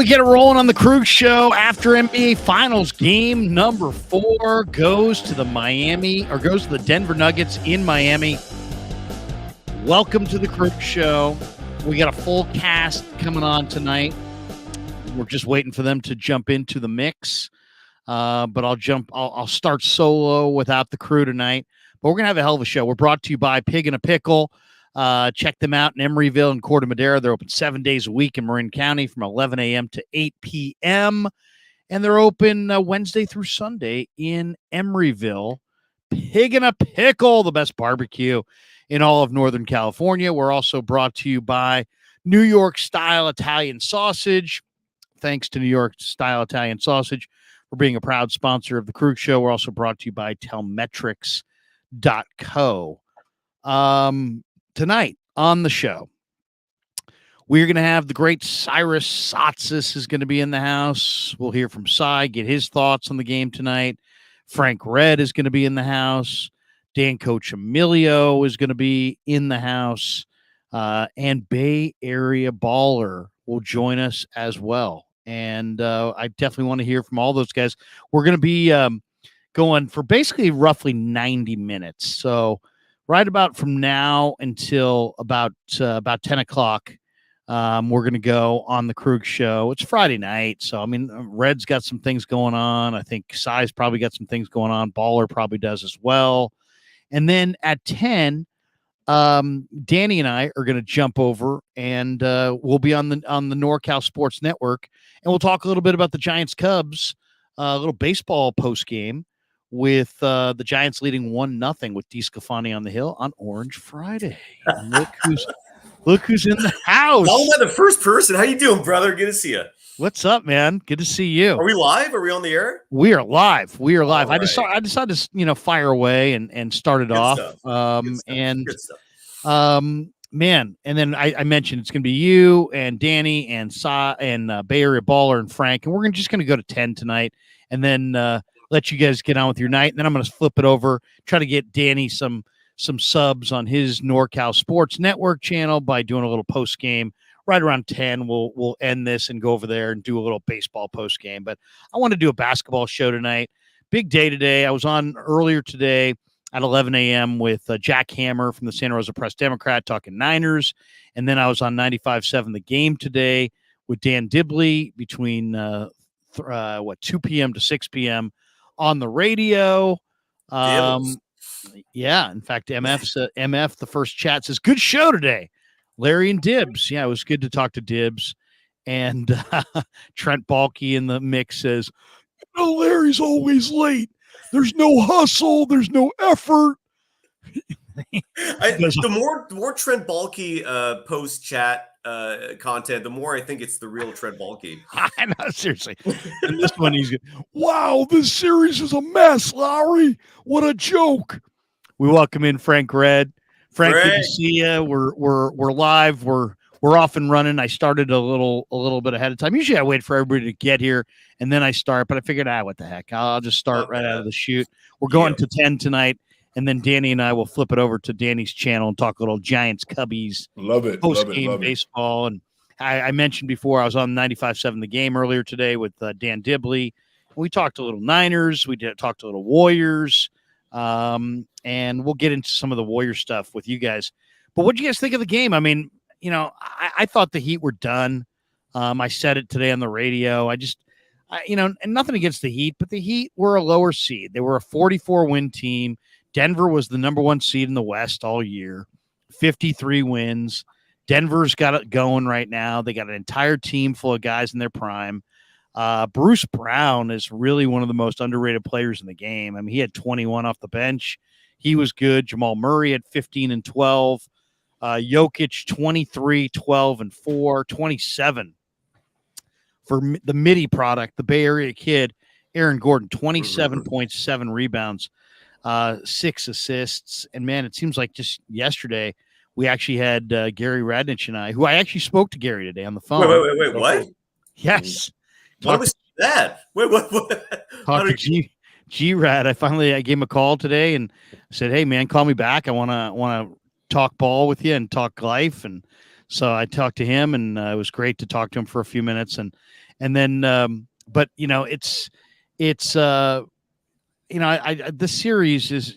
we get it rolling on the Krueger Show after NBA Finals. Game number 4 goes to the Denver Nuggets in Miami. Welcome to the Krueger Show. We got a full cast coming on tonight. We're just waiting for them to jump into the mix. But I'll start solo without the crew tonight. But we're going to have a hell of a show. We're brought to you by Pig and a Pickle. Check them out in Emeryville and Corte Madera. They're open 7 days a week in Marin County from 11 a.m. to 8 p.m. And they're open Wednesday through Sunday in Emeryville. Pig and a Pickle, the best barbecue in all of Northern California. We're also brought to you by New York Style Italian Sausage. Thanks to New York Style Italian Sausage for being a proud sponsor of the Krueger Show. We're also brought to you by Telmetrics.co. Tonight on the show, we're going to have the great Cyrus Satsis is going to be in the house. We'll hear from Cy, get his thoughts on the game tonight. Frank Red is going to be in the house. Dan Coach Emilio is going to be in the house. And Bay Area Baller will join us as well. And I definitely want to hear from all those guys. We're going to be going for basically roughly 90 minutes. So right about from now until about 10 o'clock, we're going to go on the Krueger Show. It's Friday night, so, I mean, Red's got some things going on. I think Cy's probably got some things going on. Baller probably does as well. And then at 10, Danny and I are going to jump over, and we'll be on the NorCal Sports Network, and we'll talk a little bit about the Giants-Cubs, a little baseball post-game, with the Giants leading 1-0 with DeSclafani on the hill on Orange Friday. And look who's in the house. Oh, I'm the first person. How you doing, brother? Good to see you. What's up, man? Good to see you. Are we live? Are we on the air? We are live. Right. I decided to fire away and start it off. Good stuff. Man, and then I mentioned it's going to be you and Danny and Bay Area Baller and Frank, and we're just going to go to 10 tonight, and then let you guys get on with your night. And then I'm going to flip it over, try to get Danny some subs on his NorCal Sports Network channel by doing a little post game. Right around 10, we'll end this and go over there and do a little baseball post game. But I want to do a basketball show tonight. Big day today. I was on earlier today at 11 a.m. with Jack Hammer from the Santa Rosa Press-Democrat talking Niners. And then I was on 95.7 The Game today with Dan Dibley between 2 p.m. to 6 p.m. on the radio. Yeah, in fact, MF, the first chat, says, good show today. Larry and Dibbs. Yeah, it was good to talk to Dibbs. And Trent Balky in the mix says, Larry's always late. There's no hustle. There's no effort. The more Trent Balky post chat content, the more I think it's the real Trent Balky. I know, seriously. And this one, he's wow, this series is a mess, Lowry. What a joke. We welcome in Frank Red. Frank, good to see you. We're live. We're off and running. I started a little bit ahead of time. Usually I wait for everybody to get here and then I start, but I figured, what the heck? I'll just start right out of the chute. We're going to 10 tonight, and then Danny and I will flip it over to Danny's channel and talk a little Giants Cubbies. Love it. Post-game baseball. And I mentioned before I was on 95.7 The Game earlier today with Dan Dibley. We talked a little Niners. We talked a little Warriors. And we'll get into some of the Warrior stuff with you guys. But what do you guys think of the game? I mean, I thought the Heat were done. I said it today on the radio. And nothing against the Heat, but the Heat were a lower seed. They were a 44-win team. Denver was the number 1 seed in the West all year, 53 wins. Denver's got it going right now. They got an entire team full of guys in their prime. Bruce Brown is really one of the most underrated players in the game. I mean, he had 21 off the bench. He was good. Jamal Murray had 15 and 12. Jokic, 23, 12 and 4, 27 for the MIDI product, the Bay Area kid, Aaron Gordon, 27.7 rebounds, 6 assists. And, man, it seems like just yesterday we actually had Gary Radnich and I, who I actually spoke to Gary today on the phone. Wait, what? Yes. What was that? Wait, what? Talked to G-Rad. I gave him a call today and said, hey, man, call me back. I want to talk ball with you and talk life. And so I talked to him, and it was great to talk to him for a few minutes. And And then, but it's this series is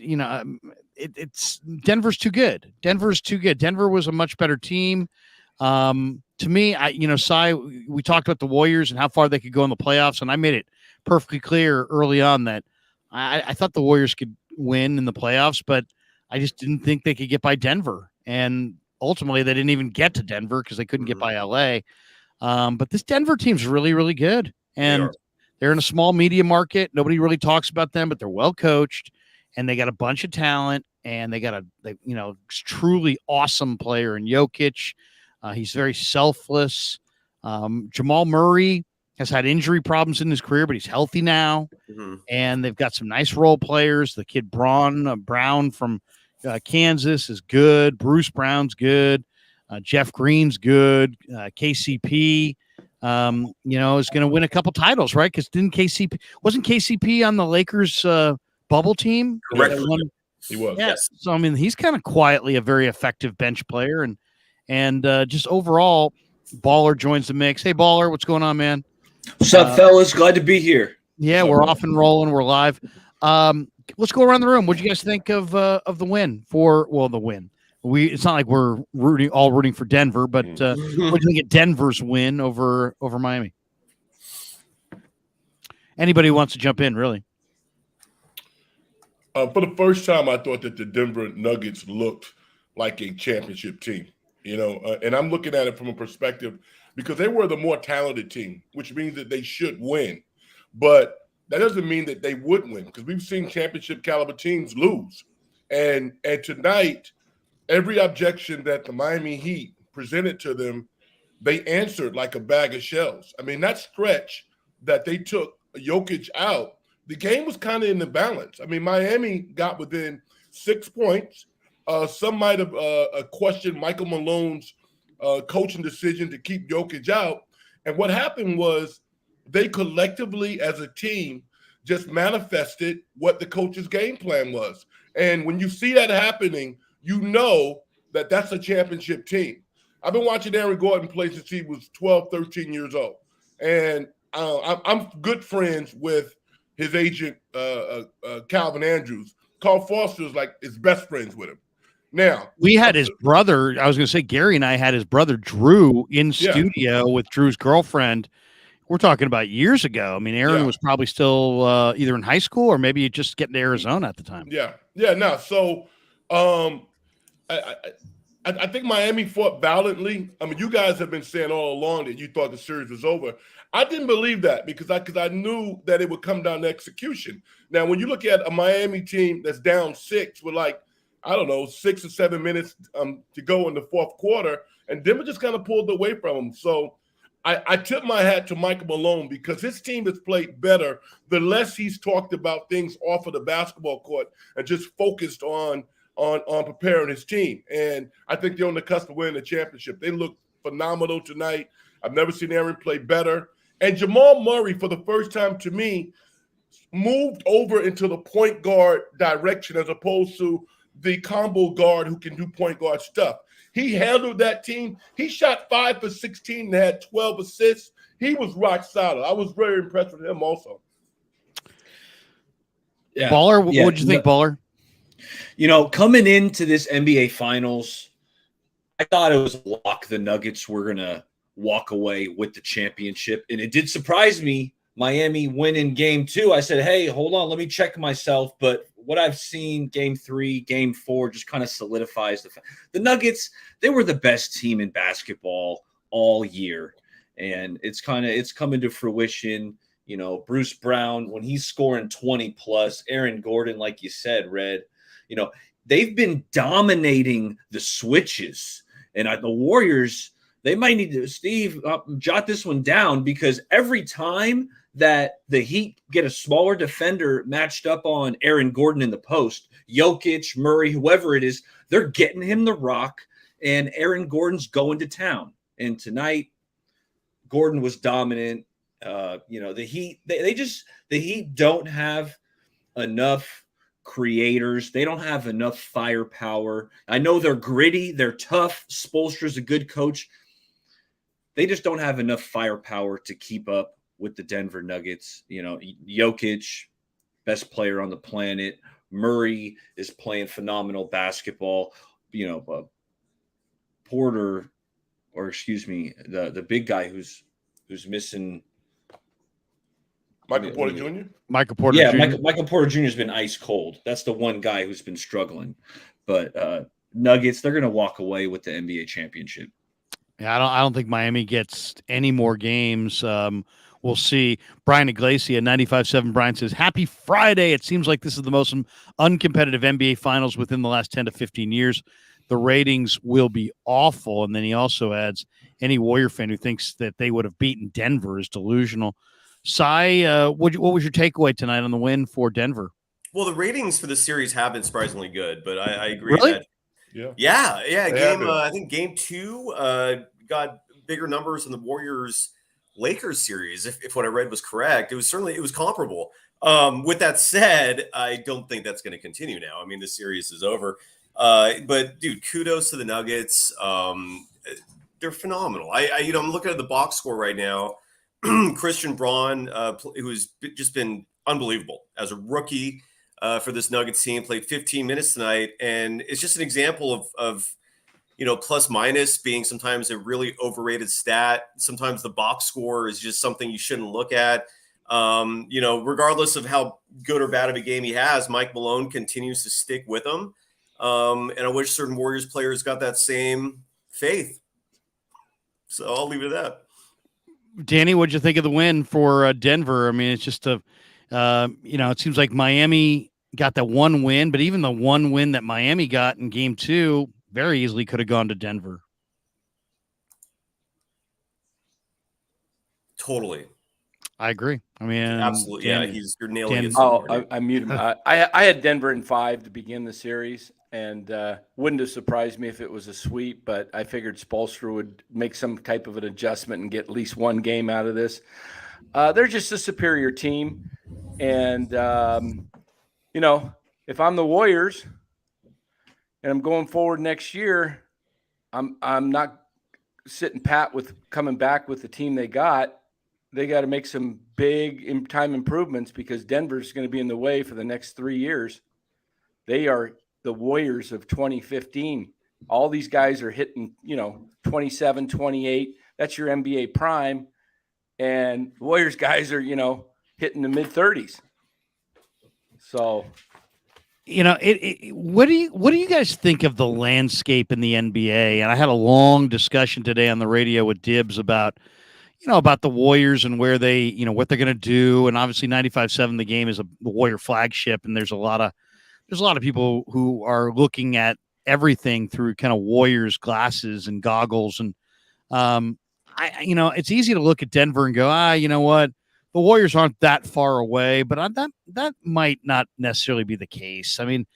it's Denver's too good. Denver's too good. Denver was a much better team. To me, Cy, we talked about the Warriors and how far they could go in the playoffs, and I made it perfectly clear early on that I thought the Warriors could win in the playoffs, but I just didn't think they could get by Denver. And ultimately, they didn't even get to Denver because they couldn't get by LA. But this Denver team's really, really good. And they're in a small media market. Nobody really talks about them, but they're well coached and they got a bunch of talent and they got a truly awesome player in Jokic. He's very selfless. Jamal Murray has had injury problems in his career, but he's healthy now. Mm-hmm. And they've got some nice role players. The kid Brown from Kansas is good. Bruce Brown's good. Jeff Green's good. KCP, is going to win a couple titles, right? Because wasn't KCP on the Lakers bubble team? Correct. He was. Yeah. Yes. So I mean, he's kind of quietly a very effective bench player, and just overall, Baller joins the mix. Hey, Baller, what's going on, man? What's up, fellas? Glad to be here. Yeah, we're off and rolling. We're live. Let's go around the room. What do you guys think of the win? The win. It's not like we're rooting for Denver, but what do you think of Denver's win over Miami? Anybody who wants to jump in, really? For the first time, I thought that the Denver Nuggets looked like a championship team, and I'm looking at it from a perspective because they were the more talented team, which means that they should win. But that doesn't mean that they would win because we've seen championship caliber teams lose. And tonight, every objection that the Miami Heat presented to them, they answered like a bag of shells. I mean, that stretch that they took Jokic out, the game was kind of in the balance. I mean, Miami got within 6 points. Some might have questioned Michael Malone's coaching decision to keep Jokic out. And what happened was they collectively as a team just manifested what the coach's game plan was. And when you see that happening, you know that that's a championship team. I've been watching Aaron Gordon play since he was 12, 13 years old. And I'm good friends with his agent, Calvin Andrews. Carl Foster is best friends with him. Now, we had his brother. I was going to say Gary and I had his brother Drew in studio with Drew's girlfriend. We're talking about years ago. I mean, Aaron was probably still either in high school or maybe just getting to Arizona at the time. Yeah. No. So, I think Miami fought valiantly. I mean, you guys have been saying all along that you thought the series was over. I didn't believe that because I knew that it would come down to execution. Now, when you look at a Miami team that's down 6 with 6 or 7 minutes to go in the fourth quarter, and Denver just kind of pulled away from them. So I tip my hat to Michael Malone because his team has played better the less he's talked about things off of the basketball court and just focused on preparing his team. And I think they're on the cusp of winning the championship. They look phenomenal tonight. I've never seen Aaron play better. And Jamal Murray, for the first time to me, moved over into the point guard direction as opposed to the combo guard who can do point guard stuff. He handled that team. He shot 5 for 16 and had 12 assists. He was rock solid. I was very impressed with him also. Yeah. Baller, what would you think, Baller? Coming into this NBA Finals, I thought it was a lock. The Nuggets were going to walk away with the championship. And it did surprise me. Miami winning game 2. I said, hey, hold on, let me check myself. But what I've seen game 3, game 4 just kind of solidifies the Nuggets. They were the best team in basketball all year. And it's coming to fruition. Bruce Brown, when he's scoring 20 plus, Aaron Gordon, like you said, Red, they've been dominating the switches. And the Warriors, they might need to, Steve, jot this one down because every time that the Heat get a smaller defender matched up on Aaron Gordon in the post, Jokic, Murray, whoever it is, they're getting him the rock, and Aaron Gordon's going to town. And tonight, Gordon was dominant. The Heat, the Heat don't have enough creators. They don't have enough firepower. I know they're gritty. They're tough. Spoelstra's a good coach. they just don't have enough firepower to keep up with the Denver Nuggets. You know, Jokic, best player on the planet. Murray is playing phenomenal basketball. You know, Porter, or excuse me, the big guy who's missing. Michael Porter Jr. Michael Porter Yeah, Jr. Michael Porter Jr. has been ice cold. That's the one guy who's been struggling. But Nuggets, they're going to walk away with the NBA championship. Yeah, I don't think Miami gets any more games. We'll see. Brian Iglesias, 95.7. Brian says, "Happy Friday. It seems like this is the most uncompetitive NBA Finals within the last 10 to 15 years. The ratings will be awful." And then he also adds, "Any Warrior fan who thinks that they would have beaten Denver is delusional." Cy, what was your takeaway tonight on the win for Denver? Well, the ratings for the series have been surprisingly good, but I agree Really? that Yeah. I think game 2 got bigger numbers than the Warriors Lakers series. If what I read was correct, it was comparable. With that said, I don't think that's going to continue now. I mean, the series is over. But dude, kudos to the Nuggets. They're phenomenal. I'm looking at the box score right now. Christian Braun, who's just been unbelievable as a rookie for this Nuggets team, played 15 minutes tonight, and it's just an example of plus minus being sometimes a really overrated stat. Sometimes the box score is just something you shouldn't look at. Regardless of how good or bad of a game he has, Mike Malone continues to stick with him, and I wish certain Warriors players got that same faith. So I'll leave it at that. Danny, what'd you think of the win for Denver? I mean, it's just it seems like Miami got that one win, but even the one win that Miami got in game 2 very easily could have gone to Denver. Totally. I agree. I mean, absolutely. Danny, You're nailing it. I muted him. I had Denver in 5 to begin the series, and wouldn't have surprised me if it was a sweep, but I figured Spoelstra would make some type of an adjustment and get at least one game out of this. They're just a superior team. And, if I'm the Warriors and I'm going forward next year, I'm not sitting pat with coming back with the team they got. They got to make some big time improvements because Denver's going to be in the way for the next 3 years. They are the Warriors of 2015. All these guys are hitting, 27, 28. That's your NBA prime. And the Warriors guys are, hitting the mid-30s. So, what do you guys think of the landscape in the NBA? And I had a long discussion today on the radio with Dibbs about the Warriors and where they, what they're going to do. And obviously 95.7, the game is the Warrior flagship. And there's a lot of people who are looking at everything through kind of Warriors glasses and goggles. And, it's easy to look at Denver and go, you know what? The Warriors aren't that far away, but that might not necessarily be the case. I mean,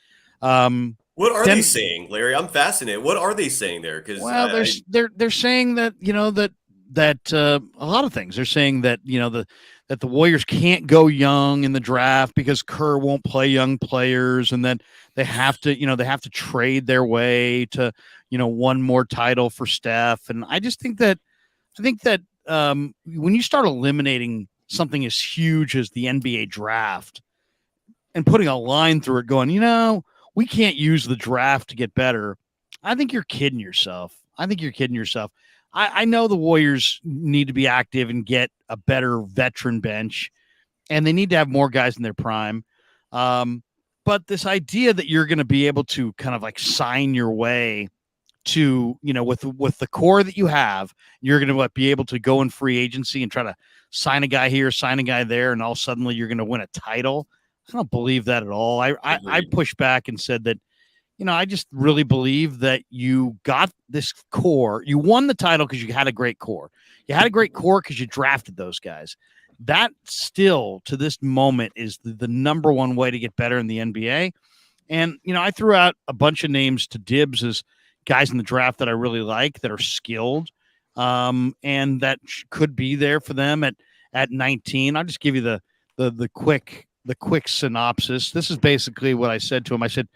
what are they saying, Larry? I'm fascinated. What are they saying there? Because they're saying that that a lot of things. They're saying that that the Warriors can't go young in the draft because Kerr won't play young players, and that they have to trade their way to one more title for Steph. And I think that when you start eliminating something as huge as the NBA draft and putting a line through it, going, we can't use the draft to get better, I think you're kidding yourself. I know the Warriors need to be active and get a better veteran bench, and they need to have more guys in their prime. But this idea that you're going to be able to kind of like sign your way to, with the core that you have, you're going to be able to go in free agency and try to sign a guy here, sign a guy there, and all suddenly you're going to win a title. I don't believe that at all. I pushed back and said that, I just really believe that you got this core. You won the title because you had a great core. You had a great core because you drafted those guys. That still, to this moment, is the number one way to get better in the NBA. And, I threw out a bunch of names to Dibbs as guys in the draft that I really like, that are skilled, and that could be there for them at 19. I'll just give you the quick synopsis. This is basically what I said to him. I said,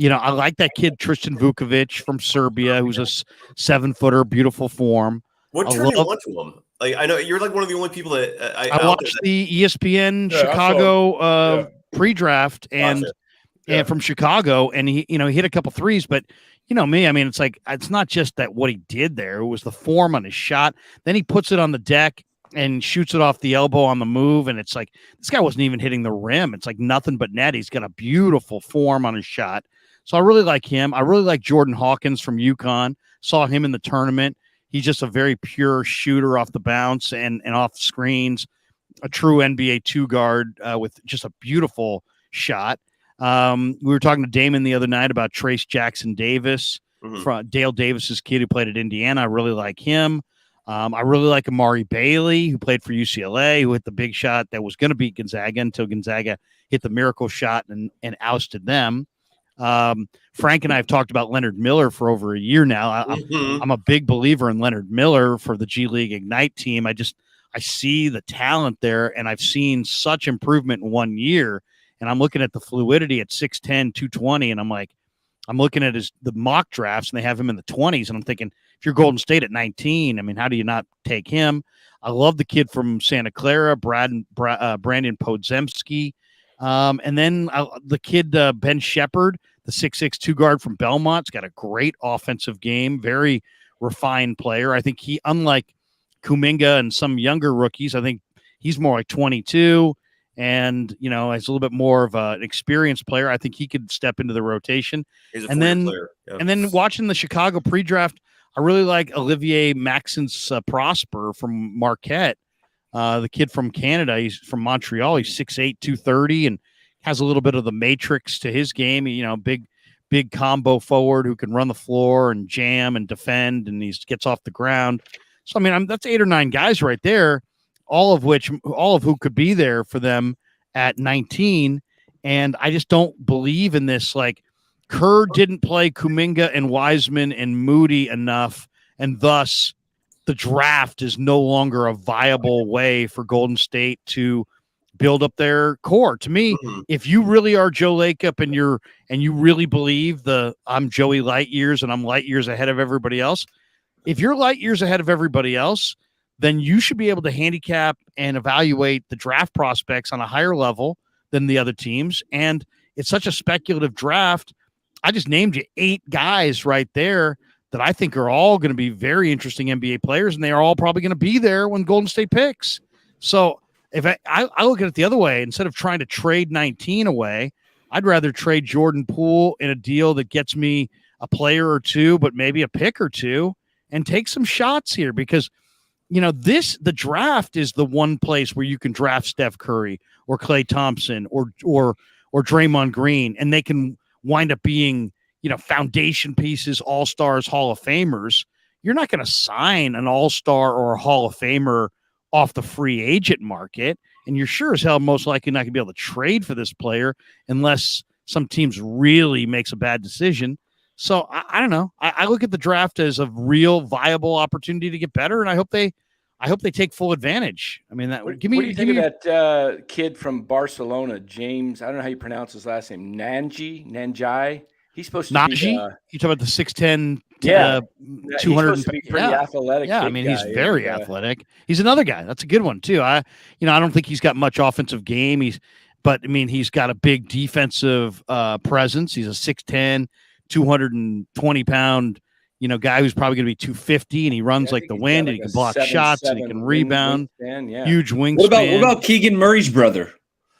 I like that kid Tristan Vukovic from Serbia, who's a 7-footer, beautiful form. What turned you on to him? Like, I know you're like one of the only people that I watched the ESPN Yeah, I saw Chicago pre-draft and Gotcha. from Chicago, and he hit a couple threes, but you know me, I mean, it's not just that what he did there; it was the form on his shot. Then he puts it on the deck and shoots it off the elbow on the move, and it's like this guy wasn't even hitting the rim. It's like nothing but net. He's got a beautiful form on his shot, so I really like him. I really like Jordan Hawkins from UConn. Saw him in the tournament. He's just a very pure shooter off the bounce and off screens, a true NBA two guard with just a beautiful shot. We were talking to Damon the other night about Trace Jackson Davis, from Dale Davis's kid who played at Indiana. I really like him. I really like Amari Bailey, who played for UCLA, who hit the big shot that was going to beat Gonzaga until Gonzaga hit the miracle shot and ousted them. Frank and I have talked about Leonard Miller for over a year now. I'm a big believer in Leonard Miller for the G League Ignite team. I see the talent there, and I've seen such improvement in 1 year. And I'm looking at the fluidity at 6'10", 220, and I'm looking at the mock drafts, and they have him in the 20s, and I'm thinking, if you're Golden State at 19, I mean, how do you not take him? I love the kid from Santa Clara, Brandon Podzemski. And then the kid, Ben Shepard, the 6'6" two guard from Belmont's got a great offensive game, very refined player. I think he, unlike Kuminga and some younger rookies, I think he's more like 22 and, you know, he's a little bit more of an experienced player. I think he could step into the rotation. He's a player. Yeah. And then watching the Chicago pre-draft, I really like Olivier Maxence Prosper from Marquette. The kid from Canada, he's from Montreal. He's 6'8", 230, and has a little bit of the matrix to his game. You know, big combo forward who can run the floor and jam and defend, and he gets off the ground. So, I mean, that's 8 or 9 guys right there, all of who could be there for them at 19. And I just don't believe in this. Like, Kerr didn't play Kuminga and Wiseman and Moody enough, and thus the draft is no longer a viable way for Golden State to build up their core. To me, if you really are Joe Lacob and you really believe I'm Joey light years and I'm light years ahead of everybody else, if you're light years ahead of everybody else, then you should be able to handicap and evaluate the draft prospects on a higher level than the other teams. And it's such a speculative draft. I just named you 8 guys right there that I think are all going to be very interesting NBA players, and they are all probably going to be there when Golden State picks. So if I look at it the other way, instead of trying to trade 19 away, I'd rather trade Jordan Poole in a deal that gets me a player or two, but maybe a pick or two, and take some shots here because, you know, the draft is the one place where you can draft Steph Curry or Klay Thompson or Draymond Green, and they can wind up being, you know, foundation pieces, all-stars, Hall of Famers. You're not going to sign an all-star or a Hall of Famer off the free agent market, and you're sure as hell most likely not going to be able to trade for this player unless some teams really makes a bad decision. So I don't know. I look at the draft as a real viable opportunity to get better, and I hope they take full advantage. I mean, What do you think of that kid from Barcelona, James? I don't know how you pronounce his last name. Nanjai. He's supposed to be. You talk about the 6'10", 200. He's pretty athletic. Yeah, I mean, he's very athletic. He's another guy. That's a good one too. I don't think he's got much offensive game. But I mean, he's got a big defensive presence. He's a 6'10", 220-pound, guy who's probably going to be 250, and he runs like the wind, and he can block shots, and he can rebound. Huge wingspan. What about Keegan Murray's brother?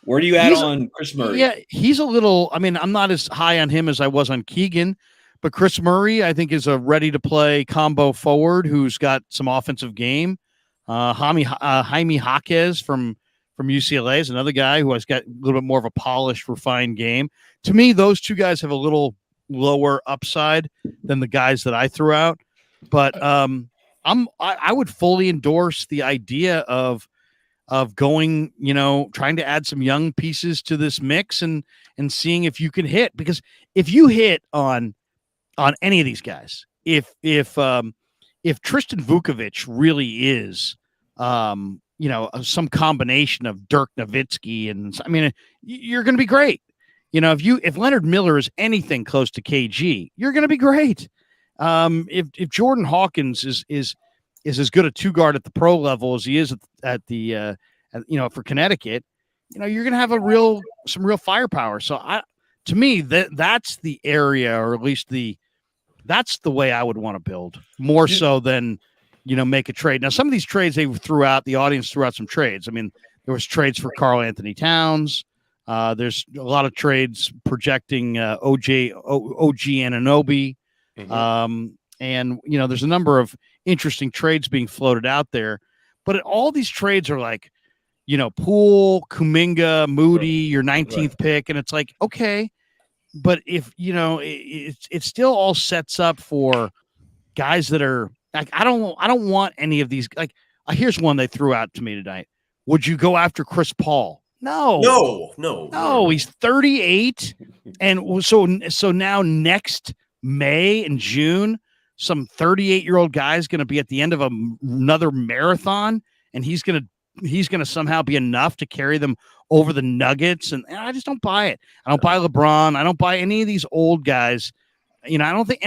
Where do you add on Chris Murray? Yeah, he's a little. I mean, I'm not as high on him as I was on Keegan, but Chris Murray, I think, is a ready-to-play combo forward who's got some offensive game. Jaime Jaquez from UCLA is another guy who has got a little bit more of a polished, refined game. To me, those two guys have a little lower upside than the guys that I threw out. But I would fully endorse the idea of going, trying to add some young pieces to this mix and seeing if you can hit. Because if you hit on any of these guys, if Tristan Vukovic really is, some combination of Dirk Nowitzki, and I mean, you're going to be great. If Leonard Miller is anything close to KG, you're going to be great. If Jordan Hawkins is is as good a 2 guard at the pro level as he is for Connecticut, you're going to have some real firepower. So to me, that's the area, or at least that's the way I would want to build more so than, make a trade. Now, some of these trades the audience threw out some trades. I mean, there was trades for Karl Anthony Towns. There's a lot of trades projecting OG Anunoby. Mhm. And, there's a number of interesting trades being floated out there. But all these trades are like, Poole, Kuminga, Moody, your 19th pick. And it's like, okay. But if, it still all sets up for guys that are like, I don't want any of these. Like, here's one they threw out to me tonight. Would you go after Chris Paul? No, he's 38. And so now next May and June, some 38-year-old guy is going to be at the end of another marathon, and he's going to somehow be enough to carry them over the Nuggets. And I just don't buy it. I don't buy LeBron. I don't buy any of these old guys. I don't think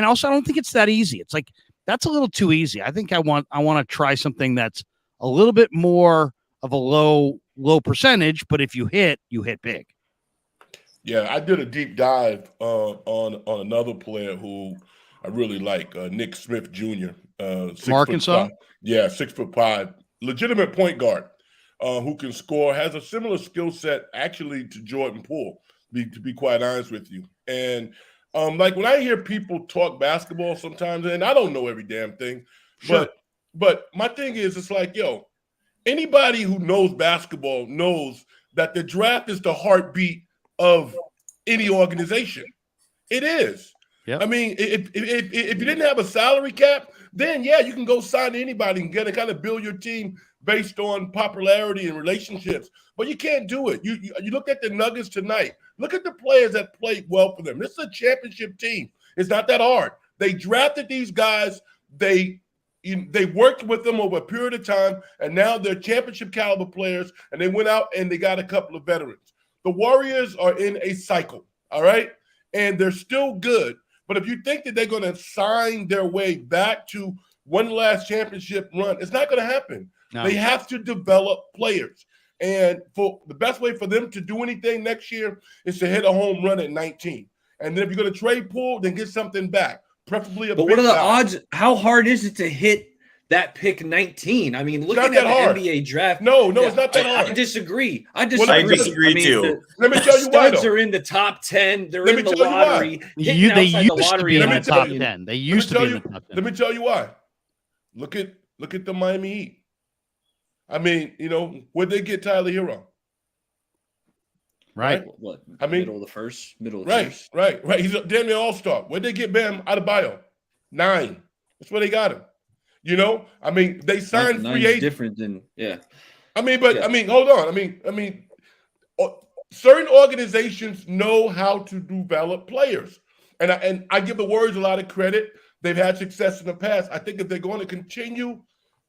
it's that easy. It's like, that's a little too easy. I think I want to try something that's a little bit more of a low percentage, but if you hit big. Yeah, I did a deep dive on another player who I really like, Nick Smith Jr. From Arkansas? 6'5", legitimate point guard who can score, has a similar skill set actually to Jordan Poole, to be quite honest with you. And like when I hear people talk basketball sometimes, and I don't know every damn thing, sure. but my thing is, it's like, anybody who knows basketball knows that the draft is the heartbeat of any organization. It is. Yep. I mean, if you didn't have a salary cap, then you can go sign anybody and kind of build your team based on popularity and relationships. But you can't do it. You look at the Nuggets tonight. Look at the players that played well for them. This is a championship team. It's not that hard. They drafted these guys. They worked with them over a period of time, and now they're championship caliber players, and they went out and they got a couple of veterans. The Warriors are in a cycle, all right? And they're still good. But if you think that they're going to sign their way back to one last championship run, it's not going to happen. No. They have to develop players. And for the best way for them to do anything next year is to hit a home run at 19. And then if you're going to trade Poole, then get something back, preferably a big But what are the guy. odds? How hard is it to hit that pick 19? I mean, looking at the NBA draft. No, it's not that hard. I disagree. I disagree too. Let me tell you why. Studs are in the top 10. They're in the lottery. They used to be in the top 10. They used to be in the top 10. Let me tell you why. Look at the Miami Heat. I mean, where'd they get Tyler Hero? Right. What? I mean, middle of the first. Right. He's a damn near all-star. Where'd they get Bam Adebayo? 9. That's where they got him. I mean, they signed free agents. Different than I mean, hold on. I mean, certain organizations know how to develop players, and I give the Warriors a lot of credit. They've had success in the past. I think if they're going to continue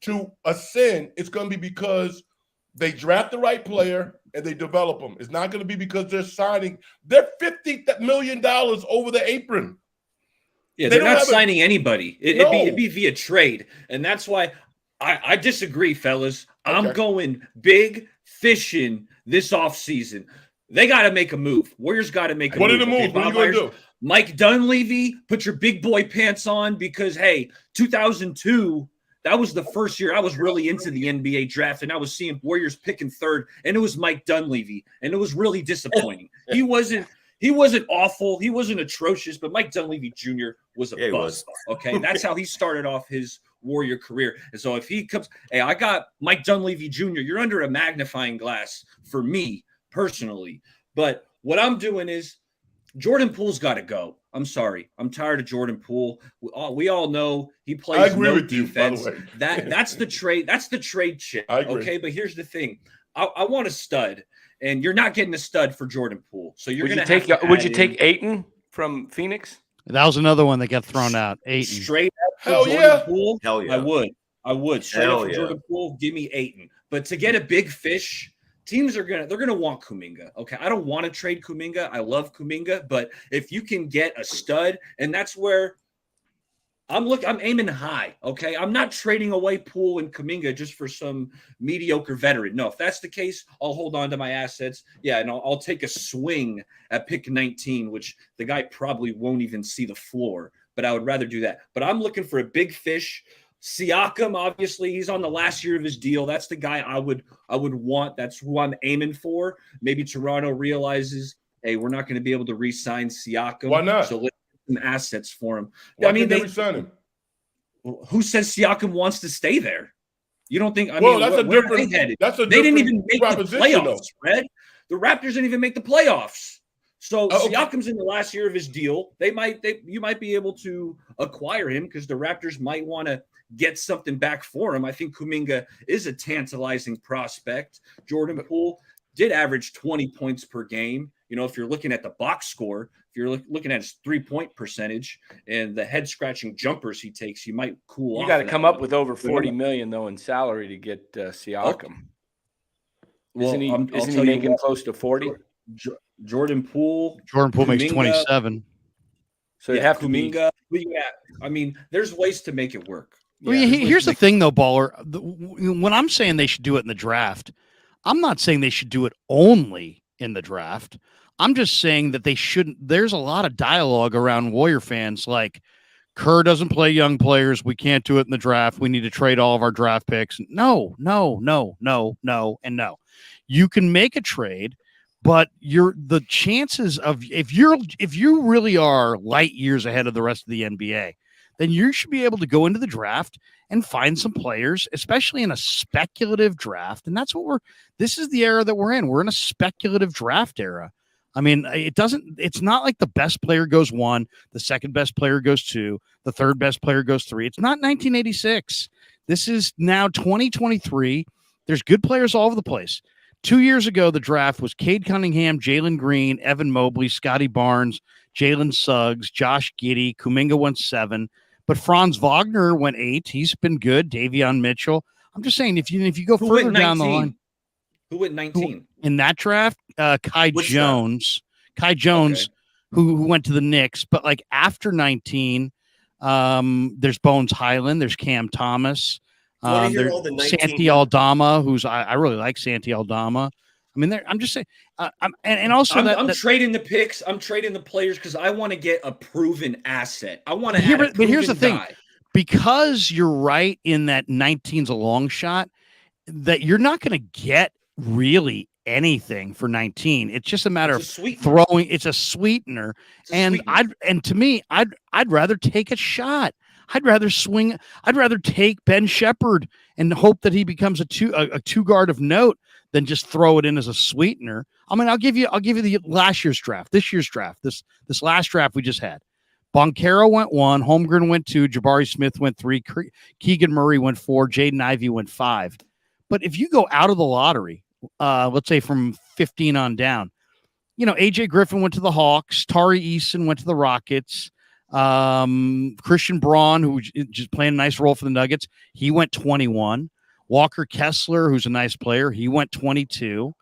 to ascend, it's going to be because they draft the right player and they develop them. It's not going to be because they're signing. They're $50 million over the apron. Yeah, they're not signing anybody. It'd be via trade. And that's why I disagree, fellas. Okay. I'm going big fishing this offseason. They got to make a move. Warriors got to make a move. What are the moves? What are you going to do? Mike Dunleavy, put your big boy pants on because, hey, 2002, that was the first year I was really into the NBA draft, and I was seeing Warriors picking third, and it was Mike Dunleavy, and it was really disappointing. He wasn't awful. He wasn't atrocious, but Mike Dunleavy Jr. was a bust. Okay, that's how he started off his Warrior career. And so if he comes, hey, I got Mike Dunleavy Jr., you're under a magnifying glass for me personally. But what I'm doing is Jordan Poole's got to go. I'm sorry. I'm tired of Jordan Poole. We all know he plays no defense. You, by the way. That's the trade. That's the trade chip. Okay, but here's the thing. I want a stud, and you're not getting a stud for Jordan Poole. So you're going to take. Would you take Ayton from Phoenix? That was another one that got thrown out. Ayton. Straight up for Jordan Poole. Hell yeah. I would. Straight up for Jordan Poole. Give me Ayton. But to get a big fish, teams they're gonna want Kuminga. Okay, I don't want to trade Kuminga. I love Kuminga, but if you can get a stud, and that's where I'm aiming high. Okay. I'm not trading away Poole and Kuminga just for some mediocre veteran. No, if that's the case, I'll hold on to my assets. Yeah. And I'll take a swing at pick 19, which the guy probably won't even see the floor, but I would rather do that. But I'm looking for a big fish. Siakam, obviously, he's on the last year of his deal. That's the guy I would want. That's who I'm aiming for. Maybe Toronto realizes, hey, we're not going to be able to re-sign Siakam. Why not? So let's get some assets for him. Why can't they re-sign him? Who says Siakam wants to stay there? You don't think? Well, that's a different. They didn't even make the playoffs, Fred. The Raptors didn't even make the playoffs. So Siakam's in the last year of his deal. You might be able to acquire him because the Raptors might want to get something back for him. I think Kuminga is a tantalizing prospect. Jordan Poole did average 20 points per game. You know, if you're looking at the box score, if you're looking at his 3-point percentage and the head scratching jumpers he takes, you might cool off. You got to come up with over 40 million though in salary to get Siakam. Well, isn't he making close to 40? Jordan Poole makes 27. So you have to Kuminga. Yeah, I mean, there's ways to make it work. Well, here's the thing, though, Baller. When I'm saying they should do it in the draft, I'm not saying they should do it only in the draft. I'm just saying that they shouldn't. There's a lot of dialogue around Warrior fans like, Kerr doesn't play young players. We can't do it in the draft. We need to trade all of our draft picks. No. You can make a trade, but the chances of if you really are light years ahead of the rest of the NBA, then you should be able to go into the draft and find some players, especially in a speculative draft. And that's this is the era that we're in. We're in a speculative draft era. I mean, it's not like the best player goes 1, the second best player goes 2, the third best player goes 3. It's not 1986. This is now 2023. There's good players all over the place. 2 years ago, the draft was Cade Cunningham, Jalen Green, Evan Mobley, Scotty Barnes, Jalen Suggs, Josh Giddey, Kuminga went 7. But Franz Wagner went 8. He's been good. Davion Mitchell. I'm just saying, if you go further down the line, who went 19 in that draft? Kai Jones. Kai Jones, okay, who went to the Knicks. But like after 19, there's Bones Highland. There's Cam Thomas. There's Santi Aldama, I really like Santi Aldama. I mean, I'm just saying, I'm trading the picks. I'm trading the players because I want to get a proven asset. I want to but here's the thing, because you're right in that 19's a long shot, that you're not going to get really anything for 19. It's just a matter of throwing. It's a sweetener, to me, I'd rather take a shot. I'd rather swing. I'd rather take Ben Shepherd and hope that he becomes a two guard of note than just throw it in as a sweetener. I mean, I'll give you the last year's draft, this year's draft, this last draft we just had. Boncaro went 1, Holmgren went 2, Jabari Smith went 3, Keegan Murray went 4, Jaden Ivey went 5. But if you go out of the lottery, let's say from 15 on down, AJ Griffin went to the Hawks, Tari Eason went to the Rockets. Christian Braun, who just playing a nice role for the Nuggets, he went 21. Walker Kessler, who's a nice player, he went 22.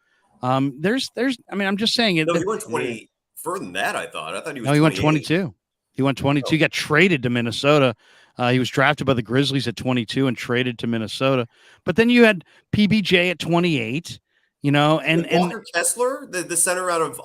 I mean, I'm just saying it. No, he went 20 further than that. I thought he was. No, he went 22. He went 22. He got traded to Minnesota. He was drafted by the Grizzlies at 22 and traded to Minnesota. But then you had PBJ at 28. And Walker Kessler, the center out of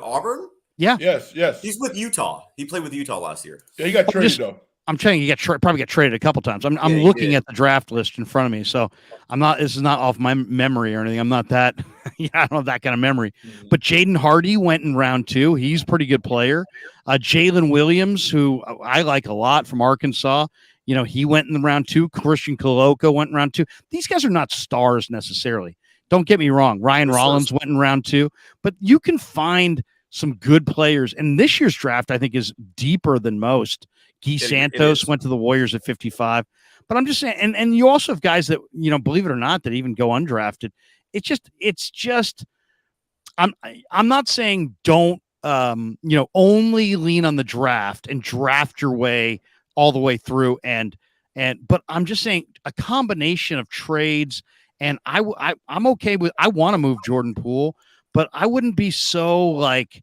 Auburn. Yeah. Yes. He's with Utah. He played with Utah last year. Yeah, he got traded though. I'm telling you, probably got traded a couple times. I'm looking at the draft list in front of me, so this is not off my memory or anything. I'm not that, I don't have that kind of memory. Mm-hmm. But Jaden Hardy went in round 2. He's a pretty good player. Jalen Williams, who I like a lot from Arkansas, he went in round 2. Christian Koloko went in round 2. These guys are not stars necessarily. Don't get me wrong. Ryan Rollins went in round 2, but you can find some good players. And this year's draft, I think, is deeper than most. Guy Santos went to the Warriors at 55. But I'm just saying, and you also have guys that, believe it or not, that even go undrafted. It's just, I'm not saying don't, only lean on the draft and draft your way all the way through. But I'm just saying a combination of trades, and I'm okay with, I want to move Jordan Poole, but I wouldn't be so like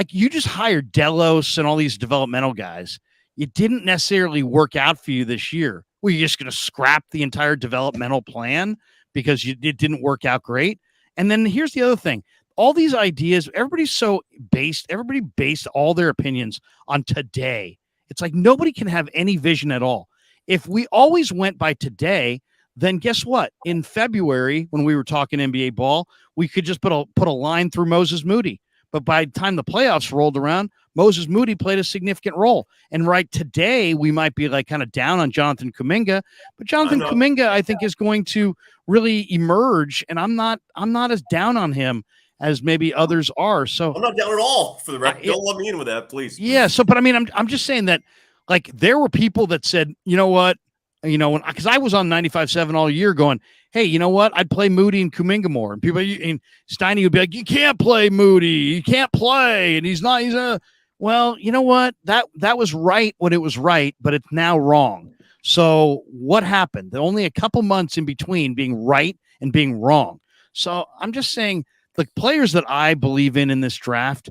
you just hired Delos and all these developmental guys. it didn't necessarily work out for you this year. Were you just going to scrap the entire developmental plan because it didn't work out great? And then here's the other thing. All these ideas, everybody based all their opinions on today. It's like nobody can have any vision at all. If we always went by today, then guess what? In February, when we were talking NBA ball, we could just put a line through Moses Moody. But by the time the playoffs rolled around, Moses Moody played a significant role. And right today, we might be like kind of down on Jonathan Kuminga, but Jonathan Kuminga, I think, is going to really emerge. And I'm not as down on him as maybe others are. So I'm not down at all, for the record. Don't let me in with that, please. Yeah. So, but I mean, I'm just saying that, like, there were people that said, you know what, because I was on 95.7 all year going, hey, you know what, I'd play Moody and Kuminga more. And people, and Steiny would be like, you can't play Moody, you can't play, and he's a. Well, you know what, that was right when it was right, but it's now wrong. So what happened? There only a couple months in between being right and being wrong. So I'm just saying, the players that I believe in this draft,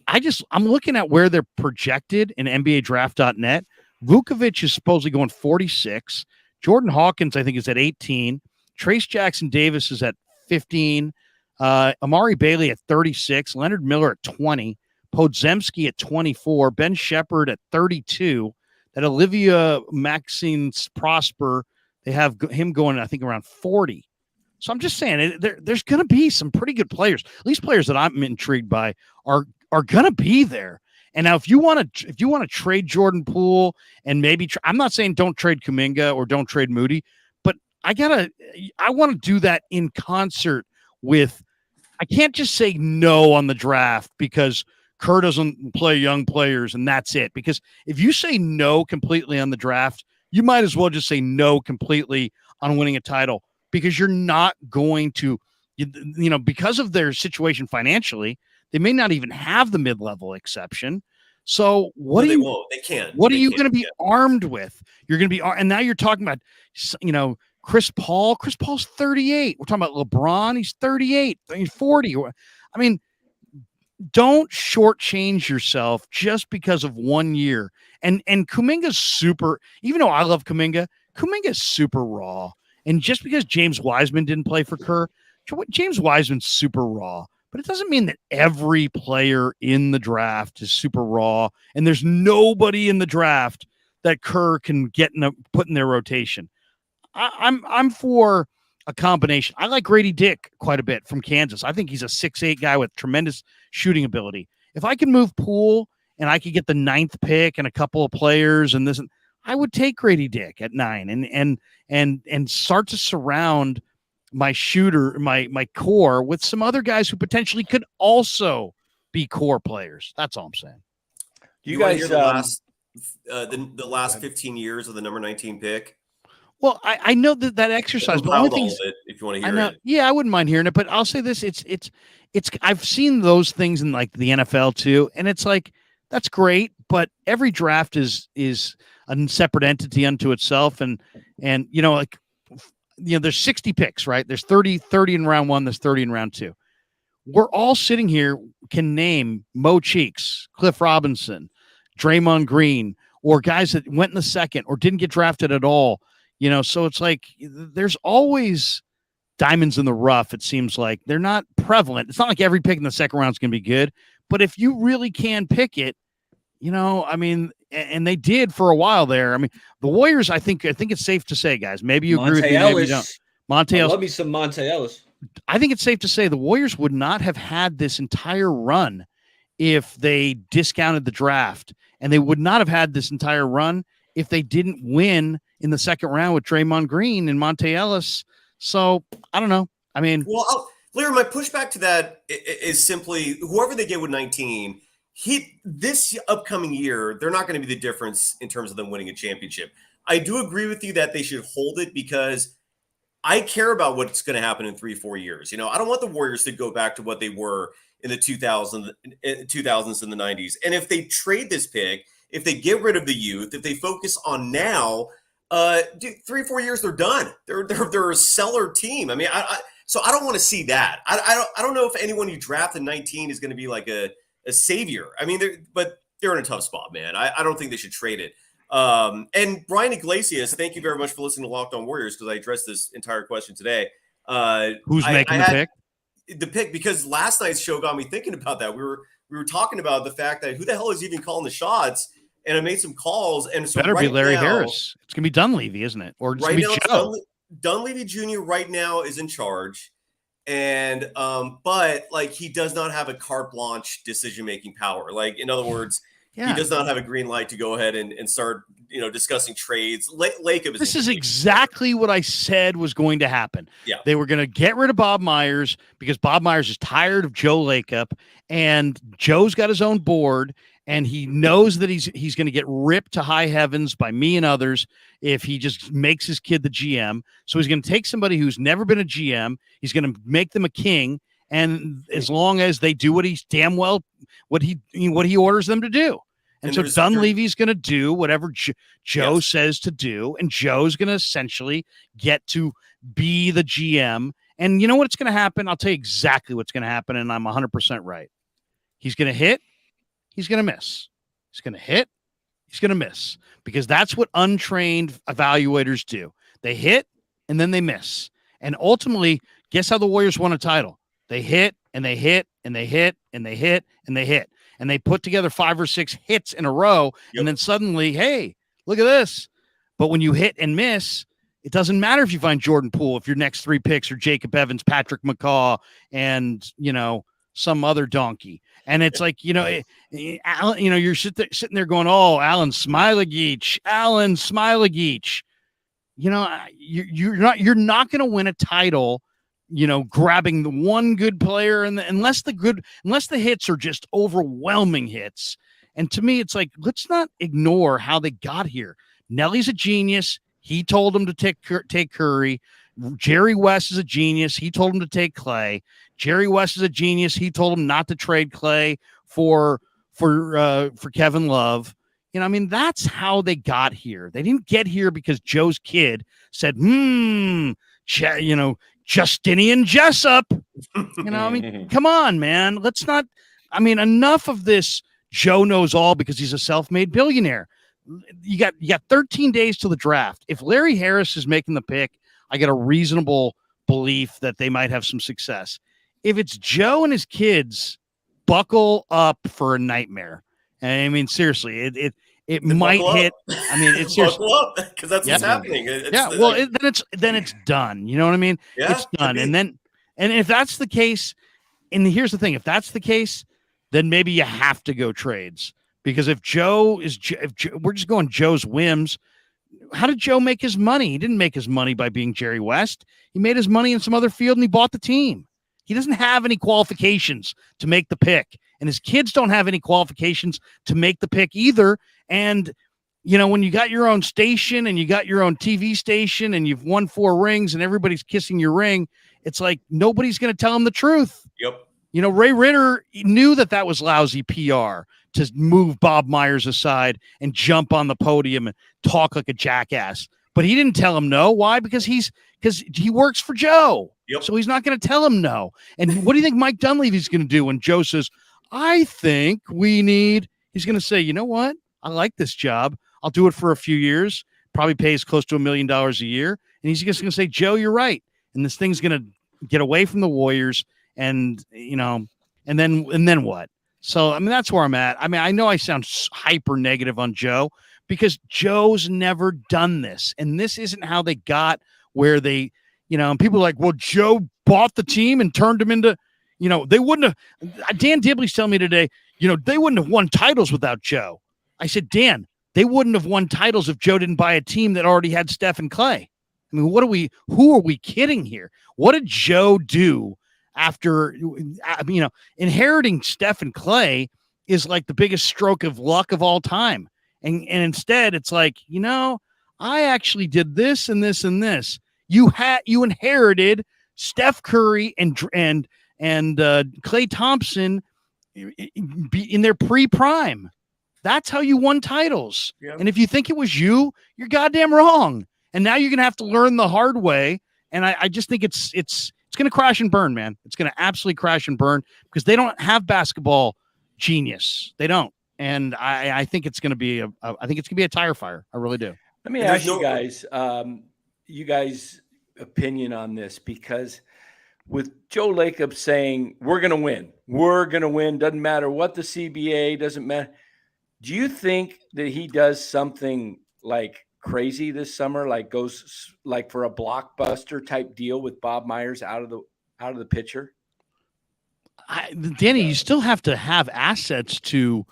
I'm looking at where they're projected in NBADraft.net. Vukovic is supposedly going 46. Jordan Hawkins, I think, is at 18. Trace Jackson Davis is at 15. Amari Bailey at 36. Leonard Miller at 20. Podzemski at 24. Ben Shepherd at 32. That Olivia Maxine Prosper, they have him going, I think, around 40. So I'm just saying, there's going to be some pretty good players. At least players that I'm intrigued by are going to be there. And now, if you want to trade Jordan Poole and maybe I'm not saying don't trade Kuminga or don't trade Moody, but I want to do that in concert with. I can't just say no on the draft because Kerr doesn't play young players and that's it. Because if you say no completely on the draft, you might as well just say no completely on winning a title, because you're not going to, because of their situation financially, they may not even have the mid-level exception. So what they won't. They can't. What are you going to be armed with? You're going to be, and now you're talking about, Chris Paul. Chris Paul's 38. We're talking about LeBron. He's 38. He's 40. I mean, don't shortchange yourself just because of 1 year. And Kuminga's super. Even though I love Kuminga's super raw. And just because James Wiseman didn't play for Kerr, James Wiseman's super raw. But it doesn't mean that every player in the draft is super raw, and there's nobody in the draft that Kerr can put in their rotation. I'm for a combination. I like Grady Dick quite a bit from Kansas. I think he's a 6'8" guy with tremendous shooting ability. If I can move Poole and I could get the 9th pick and a couple of players and this, I would take Grady Dick at 9 and start to surround my shooter, my core with some other guys who potentially could also be core players. That's all I'm saying. You guys hear the last 15 years of the number 19 pick? Well, I know that exercise, but only things, if you want to hear it. Yeah, I wouldn't mind hearing it, but I'll say this: it's I've seen those things in like the NFL too, and it's like that's great, but every draft is a separate entity unto itself, and there's 60 picks, right? There's 30 in round 1, there's 30 in round 2. We're all sitting here can name Mo Cheeks, Cliff Robinson, Draymond Green, or guys that went in the second or didn't get drafted at all. So it's like there's always diamonds in the rough. It seems like they're not prevalent. It's not like every pick in the second round is going to be good, but if you really can pick it, and they did for a while there. I mean, the Warriors, I think it's safe to say, guys, maybe you agree with me, maybe you don't. Monte Ellis. Love me some Monte Ellis. I think it's safe to say the Warriors would not have had this entire run if they discounted the draft, and they would not have had this entire run if they didn't win in the second round with Draymond Green and Monte Ellis. So I don't know. I mean, well, Larry, my pushback to that is simply whoever they get with 19, this upcoming year, they're not going to be the difference in terms of them winning a championship. I do agree with you that they should hold it because I care about what's going to happen in 3-4 years. I don't want the Warriors to go back to what they were in the 2000s and the 90s. And if they trade this pick, if they get rid of the youth, if they focus on now, 3-4 years, they're done. They're a seller team. I mean, so I don't want to see that. I don't know if anyone you draft in 19 is going to be like a savior. I mean, they're in a tough spot, man. I don't think they should trade it. And Brian Iglesias, thank you very much for listening to Locked On Warriors, because I addressed this entire question today. Who's making the pick? The pick, because last night's show got me thinking about that. We were talking about the fact that who the hell is even calling the shots, and I made some calls. And so better be Larry Harris. It's gonna be Dunleavy, isn't it? Or it's right gonna now, be Joe. Dunleavy Jr. right now is in charge, and but like he does not have a carte blanche decision making power. Like, in other words, he does not have a green light to go ahead and start discussing trades. This is exactly what I said was going to happen. Yeah, they were going to get rid of Bob Myers because Bob Myers is tired of Joe Lacob, and Joe's got his own board, and he knows that he's going to get ripped to high heavens by me and others if he just makes his kid the GM. So he's going to take somebody who's never been a GM. He's going to make them a king, and as long as they do what he orders them to do. And so Dunleavy's going to do whatever Joe says to do, and Joe's going to essentially get to be the GM. And you know what's going to happen? I'll tell you exactly what's going to happen, and I'm 100% right. He's going to hit. He's going to miss. He's going to hit. He's going to miss, because that's what untrained evaluators do. They hit, and then they miss. And ultimately, guess how the Warriors won a title? They hit, and they hit, and they hit, and they hit, and they hit. And they put together 5 or 6 hits in a row, and then suddenly, hey, look at this. But when you hit and miss, it doesn't matter if you find Jordan Poole, if your next 3 picks are Jacob Evans, Patrick McCaw, and, some other donkey. And it's like, you're sitting there going, oh, Alan Smailagic. You're not going to win a title grabbing the one good player, and unless the hits are just overwhelming hits. And to me, it's like, let's not ignore how they got here. Nelly's a genius. He told him to take Curry. Jerry West is a genius. He told him to take Clay. Jerry West is a genius. He told him not to trade Clay for Kevin Love. That's how they got here. They didn't get here because Joe's kid said, Justinian Jessup. Come on, man. Let's not. Enough of this. Joe knows all because he's a self-made billionaire. You got 13 days till the draft. If Larry Harris is making the pick, I get a reasonable belief that they might have some success. If it's Joe and his kids, buckle up for a nightmare. Seriously, it might hit. It's buckle up, because that's what's happening. Then it's done. You know what I mean? Yeah, it's done. And if that's the case, and here's the thing: if that's the case, then maybe you have to go trades, because if we're just going Joe's whims. How did Joe make his money? He didn't make his money by being Jerry West. He made his money in some other field, and he bought the team. He doesn't have any qualifications to make the pick, and his kids don't have any qualifications to make the pick either. And, when you got your own station and you got your own TV station and you've won 4 rings and everybody's kissing your ring, it's like nobody's going to tell him the truth. Yep. Ray Ritter knew that was lousy PR to move Bob Myers aside and jump on the podium and talk like a jackass. But he didn't tell him no. Why? Because he works for Joe. Yep. So he's not going to tell him no. And what do you think Mike Dunleavy's going to do when Joe says, I think he's going to say, you know what? I like this job. I'll do it for a few years. Probably pays close to $1 million a year. And he's just going to say, Joe, you're right. And this thing's going to get away from the Warriors. And, and then what? So, that's where I'm at. I know I sound hyper negative on Joe because Joe's never done this. And this isn't how they got where they, and people are like, well, Joe bought the team and turned them into, they wouldn't have. Dan Dibley's telling me today, they wouldn't have won titles without Joe. I said, Dan, they wouldn't have won titles if Joe didn't buy a team that already had Steph and Clay. Who are we kidding here? What did Joe do after, inheriting Steph and Clay is like the biggest stroke of luck of all time. And instead it's like, I actually did this and this and this. You inherited Steph Curry and Klay Thompson in their pre-prime. That's how you won titles. Yeah. And if you think it was you're goddamn wrong. And now you're going to have to learn the hard way. And I just think it's going to crash and burn, man. It's going to absolutely crash and burn because they don't have basketball genius. They don't. and I think it's going to be a tire fire. I really do. Let me And there's ask you guys' opinion on this, because with Joe Lacob saying we're going to win, doesn't matter what the CBA, doesn't matter. Do you think that he does something like crazy this summer, like goes like for a blockbuster type deal with Bob Myers out of the picture? Danny, you still have to have assets to.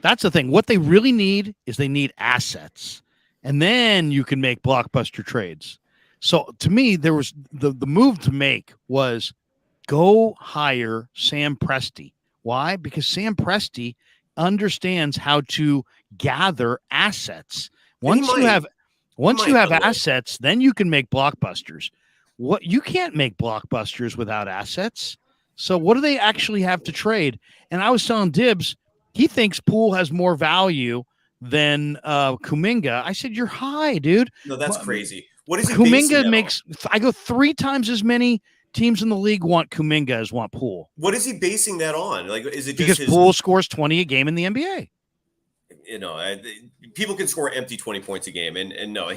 That's the thing. What they really need is they need assets, and then you can make blockbuster trades. So to me, there was the move to make was go hire Sam Presti. Why? Because Sam Presti understands how to gather assets. Once you have assets, then you can make blockbusters. What you can't make blockbusters without assets. So what do they actually have to trade? And I was telling Dibbs, he thinks Poole has more value than Kuminga. I said, you're high, dude. No, that's crazy. What is he Kuminga makes? I go 3 times as many teams in the league want Kuminga as want Poole. What is he basing that on? Like, is it because Poole scores 20 a game in the NBA? You know, people can score empty 20 points a game, and no,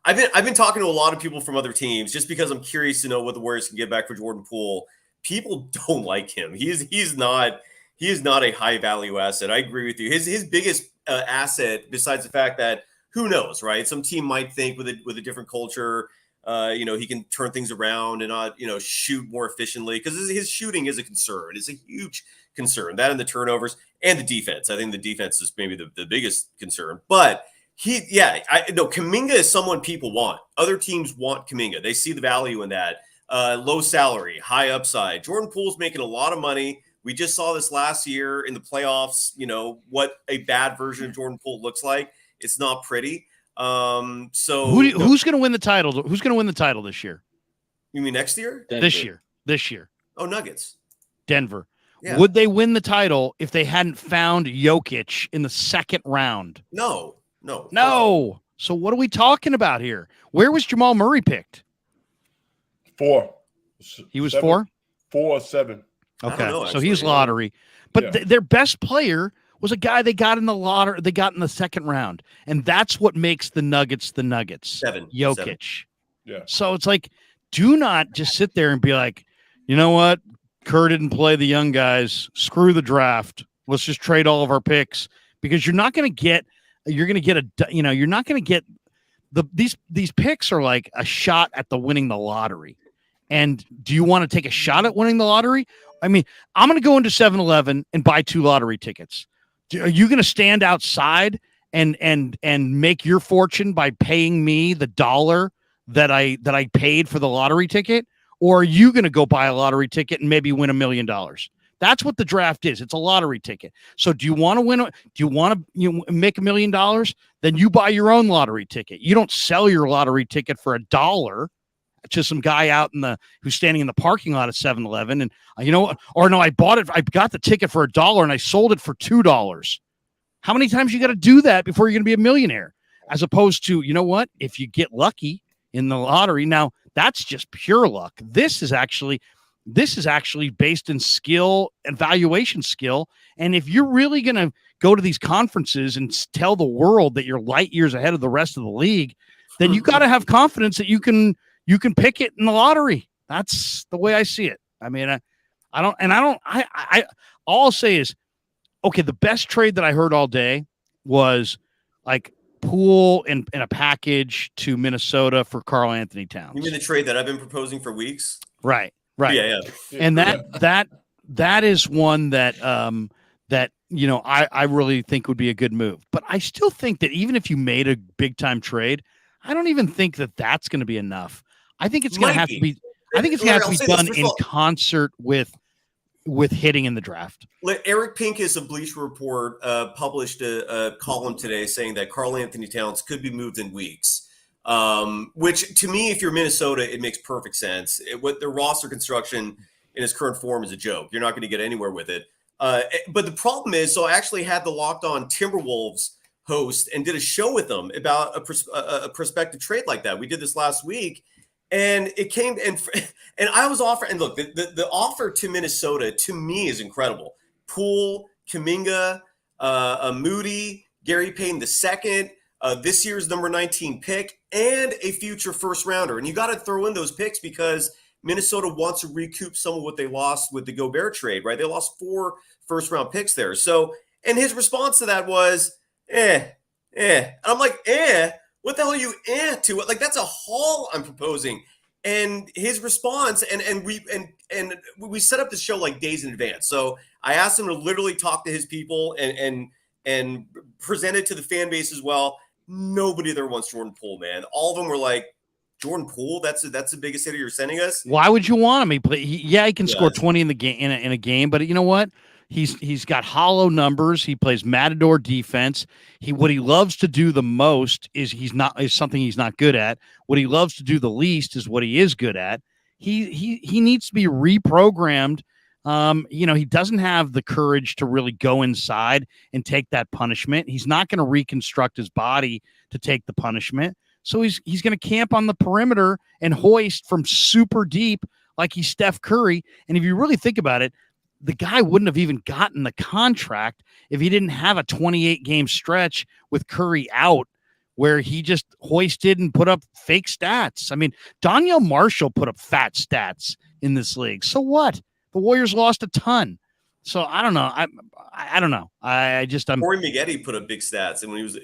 I've been talking to a lot of people from other teams just because I'm curious to know what the Warriors can get back for Jordan Poole. People don't like him. He is not a high value asset. I agree with you. His biggest asset, besides the fact that who knows, right? Some team might think with a different culture, he can turn things around and not, shoot more efficiently, because his shooting is a concern. It's a huge concern. That and the turnovers and the defense. I think the defense is maybe the biggest concern. But Kuminga is someone people want. Other teams want Kuminga. They see the value in that. Low salary, high upside. Jordan Poole's making a lot of money. We just saw this last year in the playoffs, what a bad version of Jordan Poole looks like. It's not pretty. So who's going to win the title? Who's going to win the title this year? You mean next year? Denver. This year. Oh, Nuggets. Denver. Yeah. Would they win the title if they hadn't found Jokic in the second round? No. So what are we talking about here? Where was Jamal Murray picked? 4. He was 7. 4? 4 or 7. Okay, know, so he's lottery. But their best player was a guy they got in the lottery. They got in the second round, and that's what makes the Nuggets the Nuggets. 7. Jokic. 7. Yeah. So it's like, do not just sit there and be like, you know what? Kerr didn't play the young guys. Screw the draft. Let's just trade all of our picks, because you're not going to get. You're going to get You're not going to get these picks are like a shot at winning the lottery. And do you want to take a shot at winning the lottery? I mean, I'm going to go into 7-Eleven and buy 2 lottery tickets. Are you going to stand outside and make your fortune by paying me the dollar that I paid for the lottery ticket? Or are you going to go buy a lottery ticket and maybe win $1 million? That's what the draft is. It's a lottery ticket. So do you want to win? Do you want to make $1 million? Then you buy your own lottery ticket. You don't sell your lottery ticket for $1 to some guy out who's standing in the parking lot at 7-Eleven. And I bought it. I got the ticket for $1 and I sold it for $2. How many times you got to do that before you're going to be a millionaire? As opposed to, if you get lucky in the lottery, now that's just pure luck. This is actually based in skill and valuation skill. And if you're really going to go to these conferences and tell the world that you're light years ahead of the rest of the league, then you got to have confidence that you can pick it in the lottery. That's the way I see it. I mean, all I'll say is, okay, the best trade that I heard all day was like Poole in a package to Minnesota for Karl Anthony Towns. You mean the trade that I've been proposing for weeks? Right. Yeah. And that is one that I really think would be a good move. But I still think that even if you made a big time trade, I don't even think that that's going to be enough. I think it's going to have to be. I think it's going to have to be done in concert with hitting in the draft. Eric Pincus of Bleacher Report published a column today saying that Karl Anthony Towns could be moved in weeks. Which to me, if you're Minnesota, it makes perfect sense. What the roster construction in its current form is a joke. You're not going to get anywhere with it. But the problem is, so I actually had the Locked On Timberwolves host and did a show with them about a prospective trade like that. We did this last week, and it came and I was offered. And look, the offer to Minnesota to me is incredible. Poole, Kuminga, Moody, Gary Payton II, this year's number 19 pick, and a future first rounder. And you got to throw in those picks because Minnesota wants to recoup some of what they lost with the Gobert trade, right? They lost 4 first-round picks there. So, and his response to that was, And I'm like, what the hell are you to it? Like, that's a haul I'm proposing. And his response, and we set up the show like days in advance. So I asked him to literally talk to his people and present it to the fan base as well. Nobody there wants Jordan Poole, man. All of them were like, Jordan Poole, that's the biggest hitter you're sending us. Why would you want him? He can score 20 in the game in a game, but you know what? He's got hollow numbers. He plays matador defense. What he loves to do the most is something he's not good at. What he loves to do the least is what he is good at. He needs to be reprogrammed. He doesn't have the courage to really go inside and take that punishment. He's not going to reconstruct his body to take the punishment. So he's going to camp on the perimeter and hoist from super deep like he's Steph Curry. And if you really think about it, the guy wouldn't have even gotten the contract if he didn't have a 28-game stretch with Curry out where he just hoisted and put up fake stats. I mean, Donyell Marshall put up fat stats in this league. So what? The Warriors lost a ton. So I don't know. I don't know. I'm Corey Maggette put up big stats, and when he was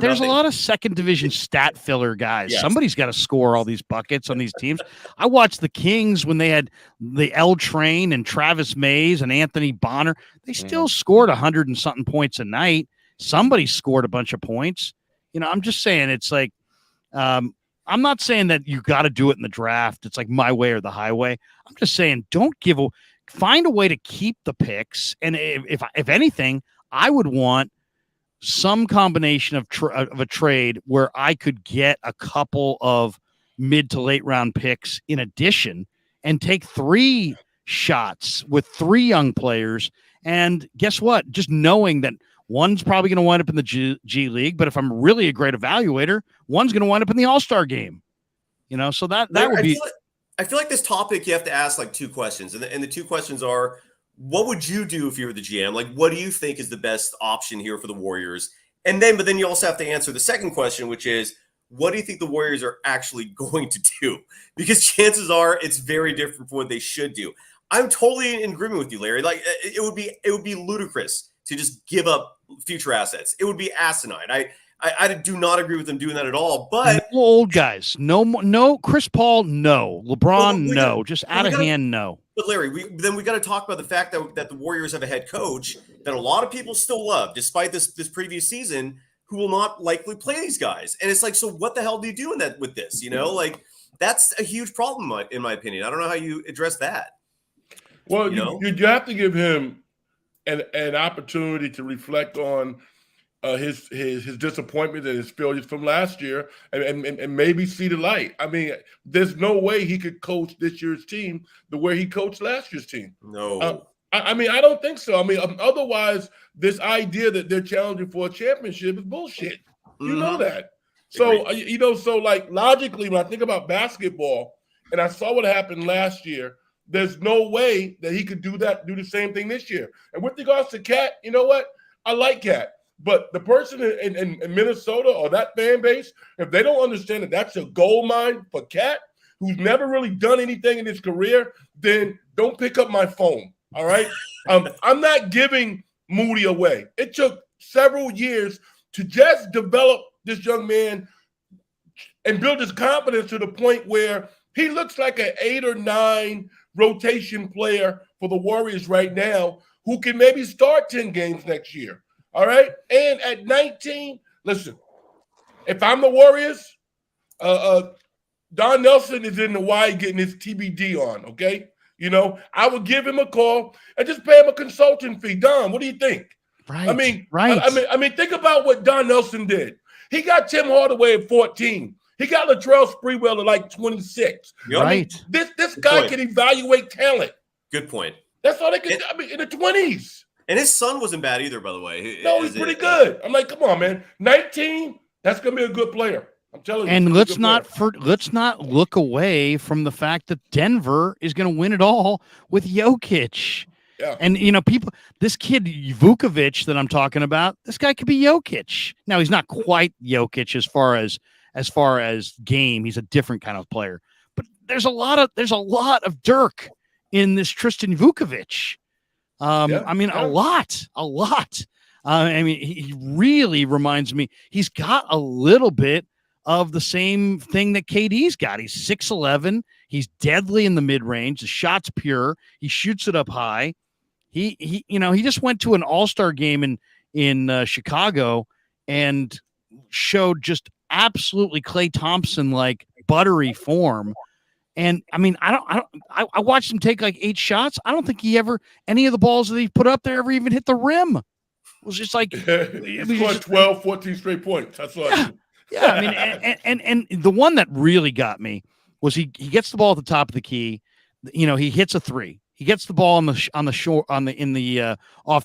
there's a lot of second division stat filler guys. Yes. Somebody's got to score all these buckets on these teams. I watched the Kings when they had the L Train and Travis Mays and Anthony Bonner. They still scored 100 and something points a night. Somebody scored a bunch of points. I'm just saying it's like I'm not saying that you got to do it in the draft. It's like my way or the highway. I'm just saying find a way to keep the picks. And if anything, I would want some combination of a trade where I could get a couple of mid to late round picks in addition and take 3 shots with 3 young players. And guess what? Just knowing that one's probably going to wind up in the G League, but if I'm really a great evaluator, one's going to wind up in the All-Star game. So that would be. I feel like this topic, you have to ask like 2 questions. And the 2 questions are, what would you do if you were the GM? Like, what do you think is the best option here for the Warriors? But then you also have to answer the second question, which is, what do you think the Warriors are actually going to do? Because chances are it's very different from what they should do. I'm totally in agreement with you, Larry. Like, it would be ludicrous to just give up future assets. It would be asinine. I do not agree with them doing that at all. But no old guys, no Chris Paul, no LeBron, no, just out of hand, no. But Larry, we got to talk about the fact that the Warriors have a head coach that a lot of people still love, despite this previous season, who will not likely play these guys. And it's like, so what the hell do you do with this? Like, that's a huge problem in my opinion. I don't know how you address that. Well, you have to give him an opportunity to reflect on his disappointment and his failures from last year and maybe see the light. I mean, there's no way he could coach this year's team the way he coached last year's team. No. I mean, I don't think so. I mean, otherwise, this idea that they're challenging for a championship is bullshit. You know that. So, so like logically, when I think about basketball and I saw what happened last year, there's no way that he could do the same thing this year. And with regards to Cat, you know what? I like Cat. But the person in Minnesota or that fan base, if they don't understand that that's a gold mine for Cat, who's never really done anything in his career, then don't pick up my phone, all right? I'm not giving Moody away. It took several years to just develop this young man and build his confidence to the point where he looks like an 8 or 9 rotation player for the Warriors right now who can maybe start 10 games next year. All right. And at 19, listen, if I'm the Warriors, Don Nelson is in the Y getting his TBD on. Okay. I would give him a call and just pay him a consulting fee. Don, what do you think? Right. I mean, think about what Don Nelson did. He got Tim Hardaway at 14. He got Latrell Sprewell at like 26. Yep. Right. This guy can evaluate talent. Good point. That's all they can do. I mean, in the 20s. And his son wasn't bad either, by the way. No, he's pretty good. I'm like, come on, man. 19, that's gonna be a good player. I'm telling you. And let's not look away from the fact that Denver is going to win it all with Jokic. Yeah. And, this kid, Vukovic, that I'm talking about, this guy could be Jokic. Now, he's not quite Jokic as far as game. He's a different kind of player. But there's a lot of Dirk in this Tristan Vukovic. A lot. He really reminds me. He's got a little bit of the same thing that KD's got. He's 6'11". He's deadly in the mid range. The shot's pure. He shoots it up high. He just went to an all-star game in Chicago and showed just absolutely Klay Thompson like buttery form. And I watched him take like 8 shots. I don't think any of the balls that he put up there ever even hit the rim. It was just like he scored 12, 14 straight points. That's what. Yeah. And the one that really got me was he gets the ball at the top of the key. He hits a 3. He gets the ball off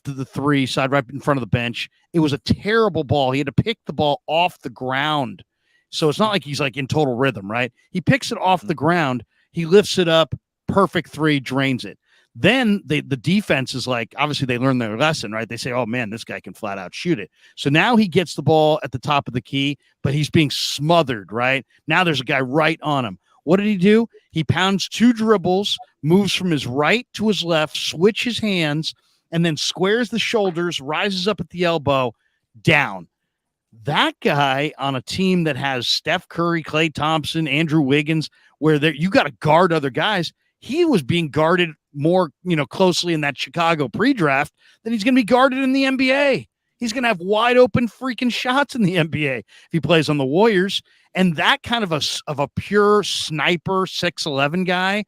to the 3 side right in front of the bench. It was a terrible ball. He had to pick the ball off the ground. So it's not like he's like in total rhythm, right? He picks it off the ground. He lifts it up. Perfect 3, drains it. Then the defense is like, obviously they learned their lesson, right? They say, oh man, this guy can flat out shoot it. So now he gets the ball at the top of the key, but he's being smothered, right? Now there's a guy right on him. What did he do? He pounds 2 dribbles, moves from his right to his left, switches hands, and then squares the shoulders, rises up at the elbow, down. That guy on a team that has Steph Curry, Klay Thompson, Andrew Wiggins, where you got to guard other guys, he was being guarded more, closely in that Chicago pre-draft than he's going to be guarded in the NBA. He's going to have wide open freaking shots in the NBA if he plays on the Warriors. And that kind of a pure sniper 6'11" guy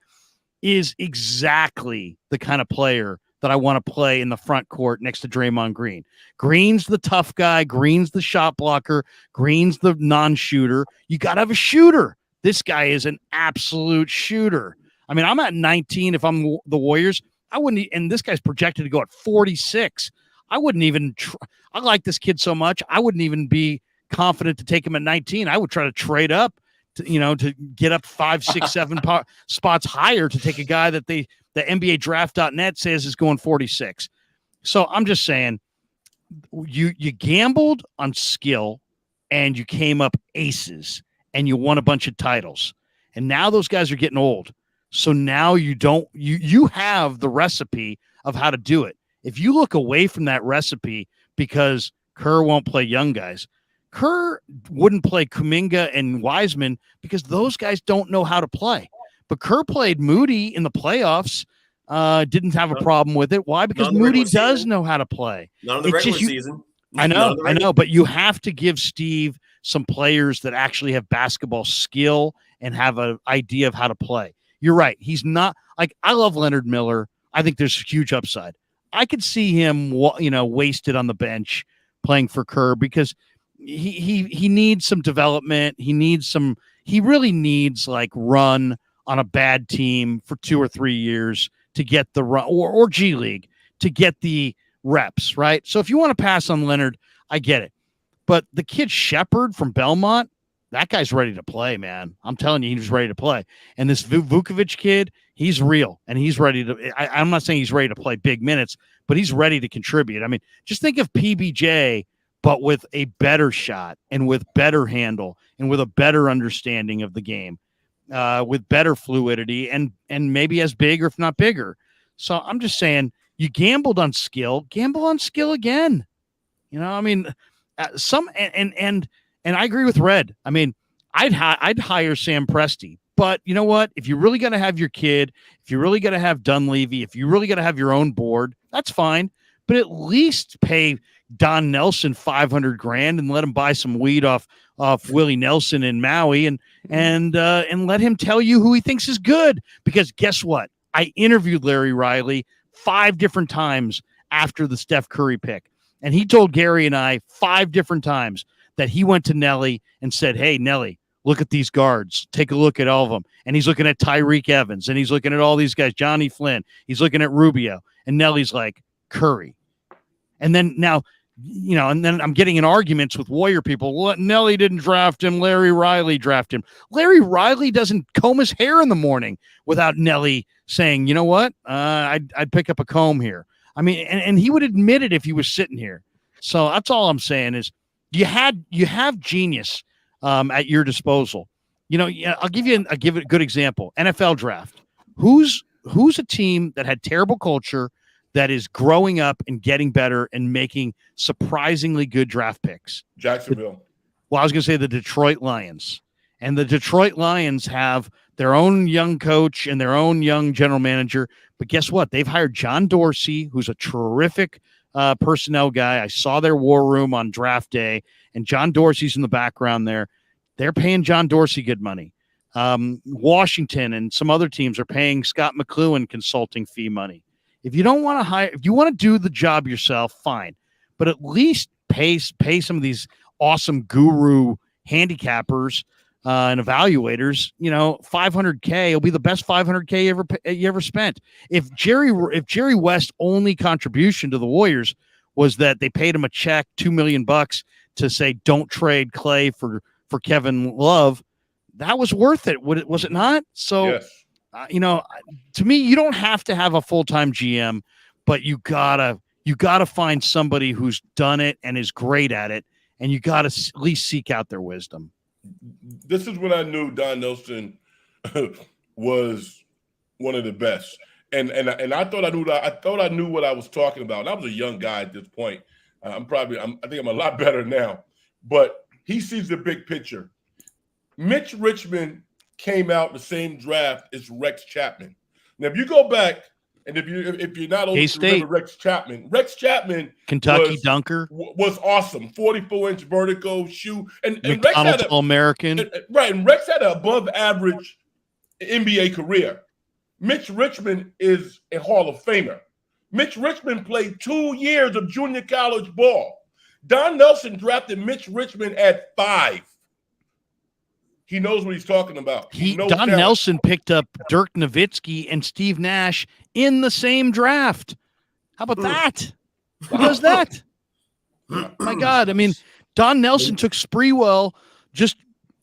is exactly the kind of player that I want to play in the front court next to Draymond Green. Green's the tough guy. Green's the shot blocker. Green's the non-shooter. You got to have a shooter. This guy is an absolute shooter. I'm at 19. If I'm the Warriors, I wouldn't. And this guy's projected to go at 46. I wouldn't even. I like this kid so much. I wouldn't even be confident to take him at 19. I would try to trade up to get up 5, 6, 7 spots higher to take a guy that the NBA draft.net says is going 46. So I'm just saying you gambled on skill and you came up aces and you won a bunch of titles. And now those guys are getting old. So now you have the recipe of how to do it. If you look away from that recipe because Kerr won't play young guys, Kerr wouldn't play Kuminga and Wiseman because those guys don't know how to play. But Kerr played Moody in the playoffs, didn't have a problem with it. Why? Because Moody does know how to play. Not in the regular season. I know, but you have to give Steve some players that actually have basketball skill and have an idea of how to play. You're right. He's not like, I love Leonard Miller. I think there's huge upside. I could see him, wasted on the bench playing for Kerr because he needs some development. He really needs like run on a bad team for 2 or 3 years to get the run or G League to get the reps, right? So if you want to pass on Leonard, I get it. But the kid Shepard from Belmont, that guy's ready to play, man. I'm telling you, he's ready to play. And this Vukovic kid, he's real, and he's ready to – I'm not saying he's ready to play big minutes, but he's ready to contribute. Just think of PBJ, but with a better shot and with better handle and with a better understanding of the game, with better fluidity and maybe as big or if not bigger. So I'm just saying, you gambled on skill, gamble on skill again. And I agree with Red. I'd hire Sam Presti, but you know what? If you're really going to have your kid, if you're really going to have Dunleavy, if you're really going to have your own board, that's fine. But at least pay Don Nelson $500,000 and let him buy some weed off Willie Nelson in Maui and let him tell you who he thinks is good. Because guess what? I interviewed Larry Riley 5 different times after the Steph Curry pick, and he told Gary and I 5 different times that he went to Nelly and said, hey, Nelly, look at these guards. Take a look at all of them. And he's looking at Tyreek Evans, and he's looking at all these guys, Johnny Flynn. He's looking at Rubio. And Nelly's like, Curry. And then now and then I'm getting in arguments with Warrior people. Well, Nelly didn't draft him. Larry Riley drafted him. Larry Riley doesn't comb his hair in the morning without Nelly saying, you know what? I'd pick up a comb here. I mean, and he would admit it if he was sitting here. So that's all I'm saying is you have genius at your disposal. I'll give it a good example. NFL draft. Who's a team that had terrible culture that is growing up and getting better and making surprisingly good draft picks? Jacksonville. I was going to say the Detroit Lions. And the Detroit Lions have their own young coach and their own young general manager. But guess what? They've hired John Dorsey, who's a terrific personnel guy. I saw their war room on draft day, and John Dorsey's in the background there. They're paying John Dorsey good money. Washington and some other teams are paying Scott McCloughan consulting fee money. If you don't want to hire, if you want to do the job yourself, fine. But at least pay some of these awesome guru handicappers and evaluators. $500K will be the best $500K you ever spent. If Jerry West's only contribution to the Warriors was that they paid him a check, $2 million to say don't trade Clay for Kevin Love, that was worth it. Was it not? So. Yes. To me, you don't have to have a full-time GM, but you gotta find somebody who's done it and is great at it, and you gotta at least seek out their wisdom. This is when I knew Don Nelson was one of the best, and I thought I knew that. I thought I knew what I was talking about. And I was a young guy at this point. I think I'm a lot better now, but he sees the big picture. Mitch Richmond came out the same draft as Rex Chapman. Now, if you go back, and if you're not old enough to remember Rex Chapman, Kentucky dunker was awesome. 44-inch vertical shoe, and Rex had All-American, right? And Rex had an above-average NBA career. Mitch Richmond is a Hall of Famer. Mitch Richmond played 2 years of junior college ball. Don Nelson drafted Mitch Richmond at 5. He knows what he's talking about. Don Nelson picked up Dirk Nowitzki and Steve Nash in the same draft. How about that? Who does that? My God. I mean, Don Nelson took Sprewell, just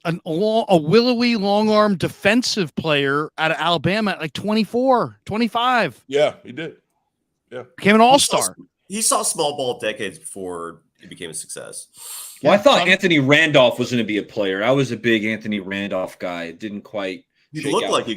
a willowy, long-arm defensive player out of Alabama at like 24, 25. Yeah, he did. Yeah. Became an all-star. He saw small ball decades before he became a success. Well, I thought Anthony Randolph was going to be a player. I was a big Anthony Randolph guy. It didn't quite. He looked like he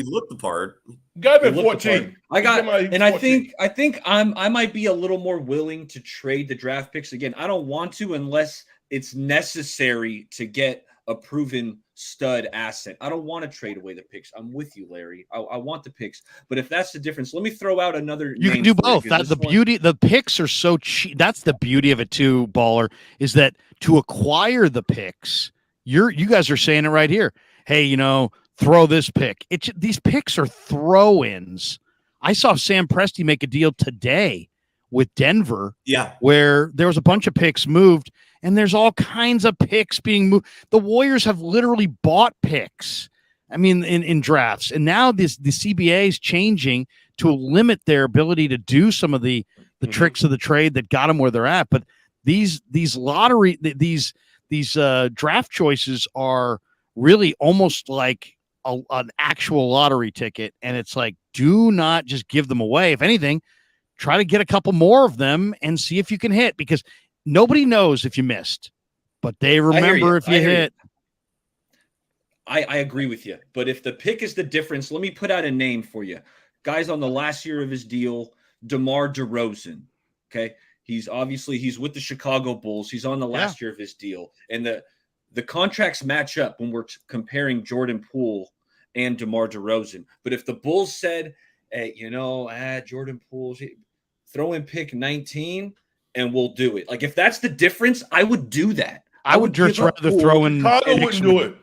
looked the part. Got him at 14. I think I might be a little more willing to trade the draft picks again. I don't want to unless it's necessary to get a proven stud asset. I don't want to trade away the picks. I'm with you, Larry. I want the picks, but if that's the difference, let me throw out another. You can do both. That's the beauty. The picks are so cheap. That's the beauty of it too, Baller. Is that to acquire the picks? You guys are saying it right here. Hey, throw this pick. These picks are throw-ins. I saw Sam Presti make a deal today with Denver. Yeah, where there was a bunch of picks moved. And there's all kinds of picks being moved. The Warriors have literally bought picks. I mean, in drafts. And now the CBA is changing to limit their ability to do some of the tricks of the trade that got them where they're at. But these draft choices are really almost like an actual lottery ticket. And it's like, do not just give them away. If anything, try to get a couple more of them and see if you can hit, because nobody knows if you missed, but they remember if you hit. I agree with you. But if the pick is the difference, let me put out a name for you. Guy's on the last year of his deal, DeMar DeRozan. Okay. He's with the Chicago Bulls. He's on the last year of his deal. And the contracts match up when we're comparing Jordan Poole and DeMar DeRozan. But if the Bulls said, hey, Jordan Poole, throw in pick 19, and we'll do it. Like, if that's the difference, I would do that. I would just rather throw in. Chicago wouldn't do it.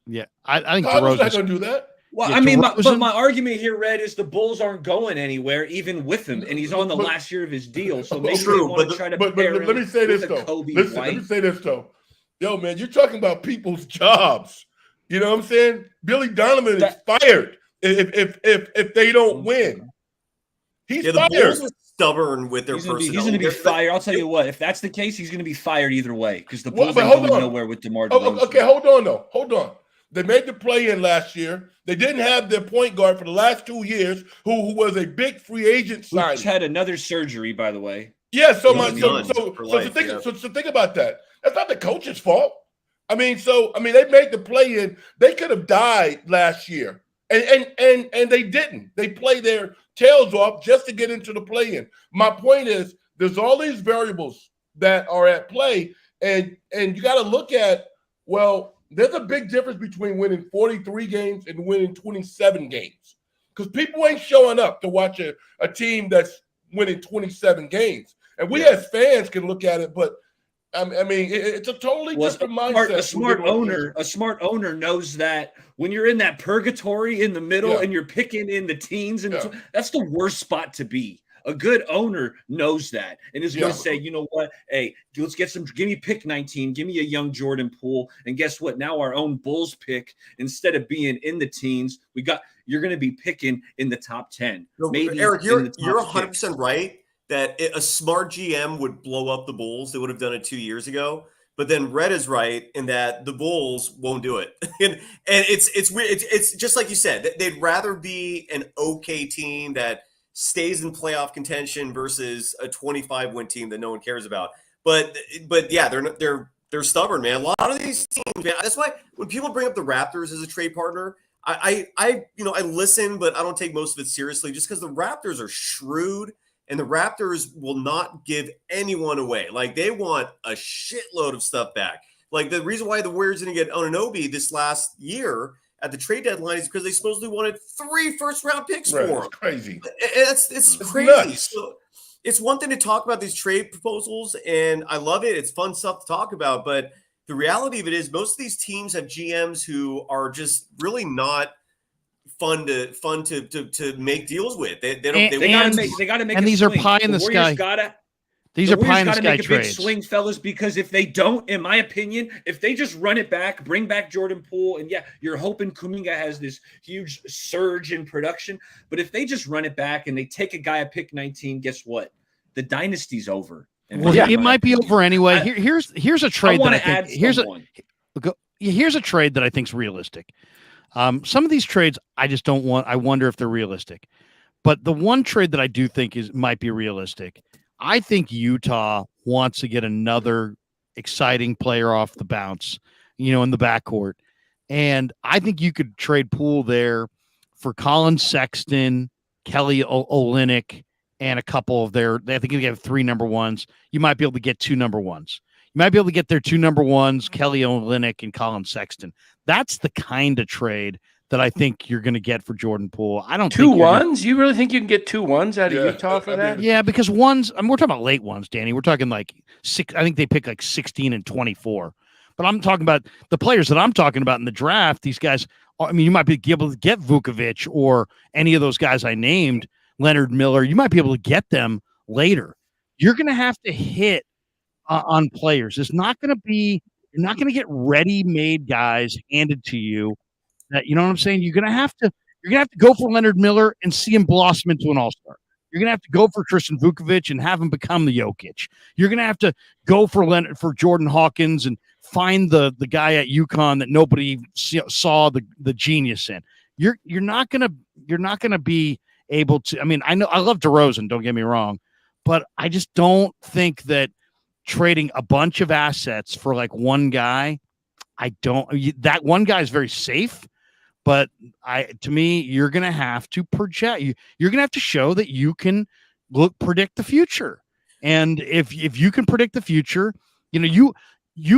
Yeah, I think DeRozan's not going to do that. Well, I mean, my argument here, Red, is the Bulls aren't going anywhere, even with him, and he's on the last year of his deal. So maybe they want to try to pair him. Let me say this though. Let me say this though. Yo, man, you're talking about people's jobs. You know what I'm saying? Billy Donovan is fired if they don't win. He's Yeah, the fired. Bulls are stubborn with their He's personnel. going to be fired. I'll tell you what. If that's the case, he's going to be fired either way because the Bulls But ain't going nowhere with DeMar DeRozan. Okay, hold on though. Hold on. They made the play-in last year. They didn't have their point guard for the last 2 years, who was a big free agent Who signing. just had another surgery, by the way. Yeah, so think about that. That's not the coach's fault. I mean, they made the play-in. They could have died last year, and they didn't. They played their tails off just to get into the play-in. My point is, there's all these variables that are at play, and you got to look at, well, there's a big difference between winning 43 games and winning 27 games, because people ain't showing up to watch a team that's winning 27 games. And we as fans can look at it, but I mean, it's a totally different mindset. A smart owner knows that when you're in that purgatory in the middle and you're picking in the teens, and that's the worst spot to be. A good owner knows that and is going to say, you know what? Hey, let's give me pick 19, give me a young Jordan Poole. And guess what? Now our own Bulls pick, instead of being in the teens, you're going to be picking in the top 10. Maybe Eric, you're 100% right that a smart GM would blow up the Bulls. They would have done it 2 years ago. But then Red is right in that the Bulls won't do it. and it's weird. It's just like you said, they'd rather be an okay team that stays in playoff contention versus a 25-win team that no one cares about. But yeah, they're stubborn, man. A lot of these teams, man. That's why when people bring up the Raptors as a trade partner, I listen, but I don't take most of it seriously, just because the Raptors are shrewd and the Raptors will not give anyone away. Like, they want a shitload of stuff back. Like, the reason why the Warriors didn't get Anunoby this last year at the trade deadline is because they supposedly wanted 3 first-round picks for him. It's crazy. It's crazy. Nuts. So it's one thing to talk about these trade proposals, and I love it. It's fun stuff to talk about. But the reality of it is most of these teams have GMs who are just really not fun to make deals with. They got to make. And these are pie in the sky. These are pie in the sky trades. Big swing, fellas, because if they don't, in my opinion, if they just run it back, bring back Jordan Poole, and you're hoping Kuminga has this huge surge in production. But if they just run it back and they take a guy at pick 19, guess what? The dynasty's over. Well, it might be over anyway. Here's a trade that I think here's a trade that I think is realistic. Some of these trades I just don't want. I wonder if they're realistic. But the one trade that I do think might be realistic. I think Utah wants to get another exciting player off the bounce, in the backcourt. And I think you could trade Poole there for Colin Sexton, Kelly Olynyk, and a couple of I think you have 3 number ones. You might be able to get 2 number ones. You might be able to get their 2 number ones, Kelly Olynyk and Colin Sexton. That's the kind of trade that I think you're going to get for Jordan Poole. I don't 2 ones. You really think you can get 2 ones out of Utah for that? Yeah, because ones. We're talking about late ones, Danny. We're talking like 6. I think they pick like 16 and 24. But I'm talking about the players that I'm talking about in the draft. These guys. I mean, you might be able to get Vukovic or any of those guys I named, Leonard Miller. You might be able to get them later. You're going to have to hit on players. It's not going to be. You're not going to get ready-made guys handed to you. That, you know what I'm saying? You're gonna have to go for Leonard Miller and see him blossom into an all-star. You're gonna have to go for Tristan Vukovic and have him become the Jokic. You're gonna have to go for Jordan Hawkins and find the guy at UConn that nobody saw the genius in. You're not gonna be able to. I mean, I know I love DeRozan. Don't get me wrong, but I just don't think that trading a bunch of assets for like one guy. That one guy is very safe. But to me, you're going to have to project. You're going to have to show that you can predict the future. And if you can predict the future, you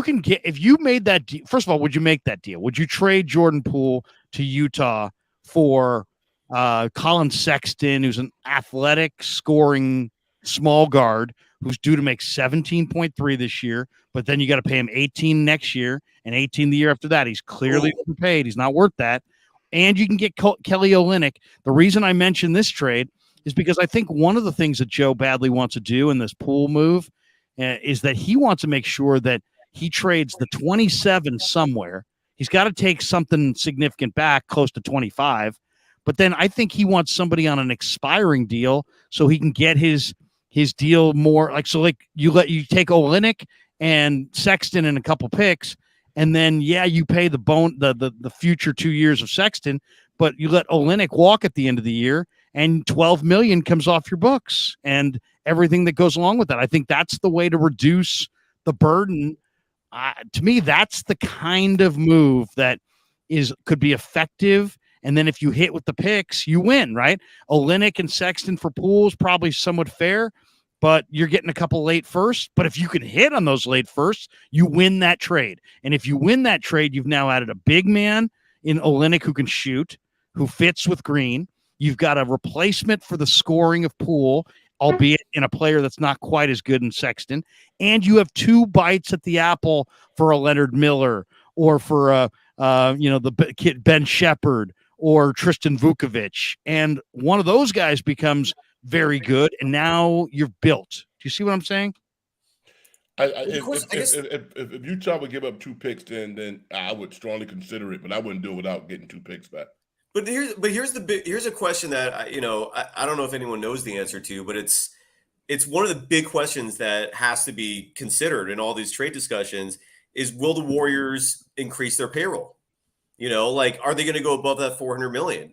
can get. If you made that deal, first of all, would you make that deal? Would you trade Jordan Poole to Utah for Colin Sexton, who's an athletic scoring small guard who's due to make 17.3 this year, but then you got to pay him 18 next year and 18 the year after that? He's clearly overpaid. He's not worth that. And you can get Kelly Olynyk. The reason I mentioned this trade is because I think one of the things that Joe badly wants to do in this Poole move is that he wants to make sure that he trades the 27 somewhere. He's got to take something significant back, close to 25. But then I think he wants somebody on an expiring deal so he can get his deal more like, so like you take Olynyk and Sexton and a couple picks, and then you pay the future 2 years of Sexton, but you let Olynyk walk at the end of the year, and $12 million comes off your books and everything that goes along with that. I think that's the way to reduce the burden. To me, that's the kind of move that could be effective. And then if you hit with the picks, you win, right? Olynyk and Sexton for pools, probably somewhat fair, but you're getting a couple late firsts. But if you can hit on those late firsts, you win that trade. And if you win that trade, you've now added a big man in Olynyk who can shoot, who fits with Green. You've got a replacement for the scoring of Poole, albeit in a player that's not quite as good in Sexton. And you have 2 bites at the apple for a Leonard Miller or for the kid Ben Shepherd or Tristan Vukovic. And one of those guys becomes very good, and now you're built. Do you see what I'm saying? If Utah would give up 2 picks, then I would strongly consider it, but I wouldn't do it without getting 2 picks back. But here's a question that I don't know if anyone knows the answer to, but it's one of the big questions that has to be considered in all these trade discussions is, will the Warriors increase their payroll? Are they going to go above that $400 million?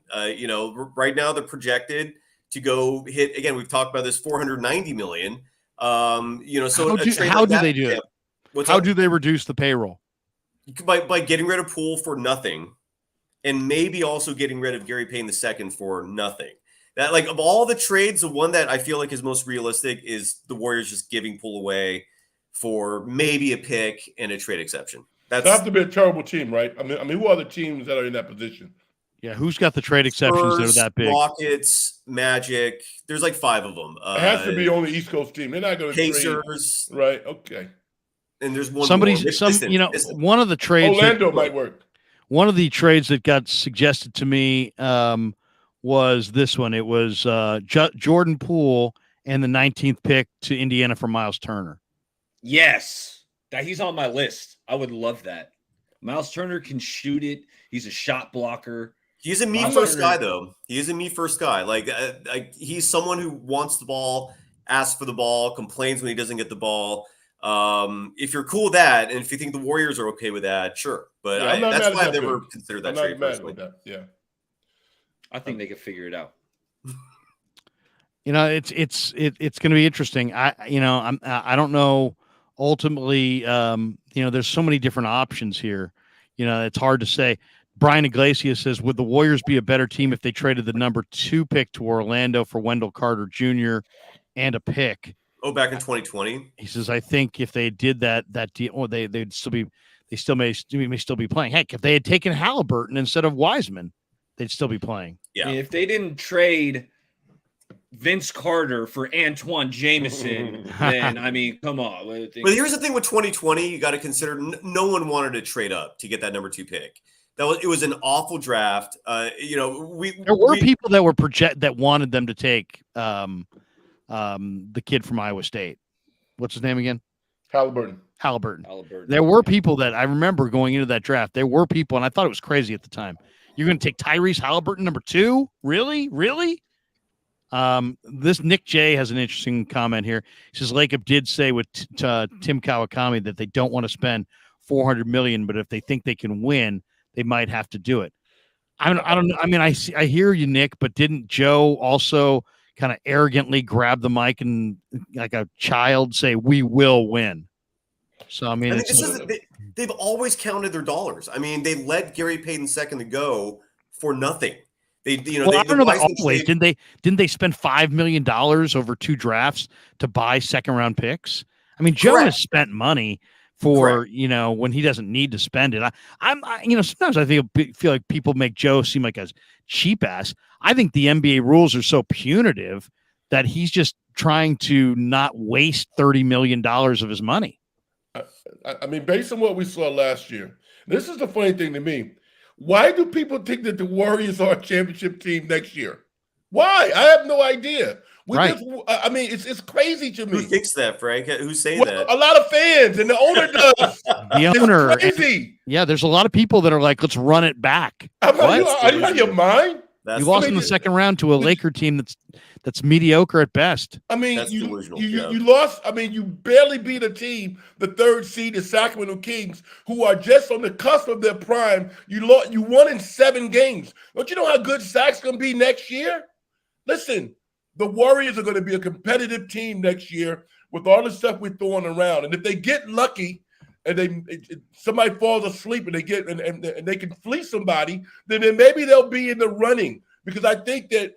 Right now they're projected to go hit, again, we've talked about this, $490 million. So how do they do it? How do they reduce the payroll? By getting rid of Poole for nothing, and maybe also getting rid of Gary Payton II for nothing. That, like, of all the trades, the one that I feel like is most realistic is the Warriors just giving Poole away for maybe a pick and a trade exception. That's have to be a terrible team, right? I mean, who are the teams that are in that position? Yeah, who's got the trade exceptions Spurs, that are that big? Rockets, Magic. There's like 5 of them. It has to be on the East Coast team. They're not going to Pacers, trade. Right? Okay. And there's one. One of the trades. Orlando might work. One of the trades that got suggested to me was this one. It was Jordan Poole and the 19th pick to Indiana for Miles Turner. Yes, he's on my list. I would love that. Miles Turner can shoot it. He's a shot blocker. He's a me-first guy, though. He is a me-first guy. Like he's someone who wants the ball, asks for the ball, complains when he doesn't get the ball. If you're cool with that, and if you think the Warriors are okay with that, sure. But that's why I've never considered that trade personally. Yeah, I think they could figure it out. It's going to be interesting. I don't know. Ultimately, there's so many different options here. It's hard to say. Brian Iglesias says, would the Warriors be a better team if they traded the number 2 pick to Orlando for Wendell Carter Jr. and a pick? Oh, back in 2020. He says, I think if they did that deal, they may still be playing. Heck, if they had taken Halliburton instead of Wiseman, they'd still be playing. Yeah. If they didn't trade Vince Carter for Antoine Jameson, then come on. But here's the thing with 2020, you got to consider no one wanted to trade up to get that number 2 pick. It was an awful draft. There were people that were that wanted them to take the kid from Iowa State. What's his name again? Halliburton. There were people that I remember going into that draft. There were people, and I thought it was crazy at the time. You're going to take Tyrese Halliburton number 2? Really? This Nick J has an interesting comment here. He says Lacob did say with Tim Kawakami that they don't want to spend $400 million, but if they think they can win, they might have to do it. I don't know. I mean, I hear you, Nick, but didn't Joe also kind of arrogantly grab the mic and like a child say, "We will win"? So I mean, they've always counted their dollars. I mean, they let Gary Payton II go for nothing. I don't know about always. Didn't they spend $5 million over 2 drafts to buy second-round picks? I mean, Joe has spent money for when he doesn't need to spend it. Sometimes I feel like people make Joe seem like a cheap ass. I think the NBA rules are so punitive that he's just trying to not waste $30 million of his money. I mean, based on what we saw last year, this is the funny thing to me. Why do people think that the Warriors are a championship team next year? Why? I have no idea. It's crazy to me. Who thinks that, Frank? Who's saying that? A lot of fans, and the owner does. The owner. Crazy. There's a lot of people that are like, let's run it back. Are you out of your mind? That's You lost I in mean, the second round to a Laker team that's mediocre at best. I mean, That's you delusional, you, yeah. you lost. I mean, you barely beat a team, the third seed, the Sacramento Kings, who are just on the cusp of their prime. You lost. You won in 7 games. Don't you know how good Sac's going to be next year? Listen, the Warriors are going to be a competitive team next year with all the stuff we're throwing around. And if they get lucky and somebody falls asleep and they can fleece somebody, then maybe they'll be in the running. Because I think that,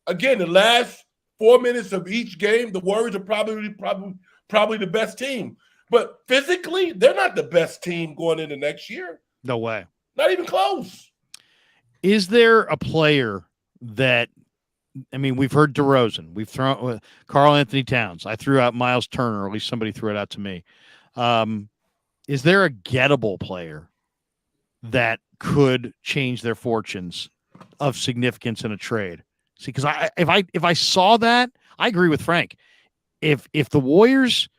again, the last 4 minutes of each game, the Warriors are probably the best team. But physically, they're not the best team going into next year. No way. Not even close. Is there a player that, I mean, we've heard DeRozan, we've thrown Karl Anthony Towns. I threw out Miles Turner, or at least somebody threw it out to me. Is there a gettable player that could change their fortunes of significance in a trade? See, because if I saw that, I agree with Frank. If the Warriors,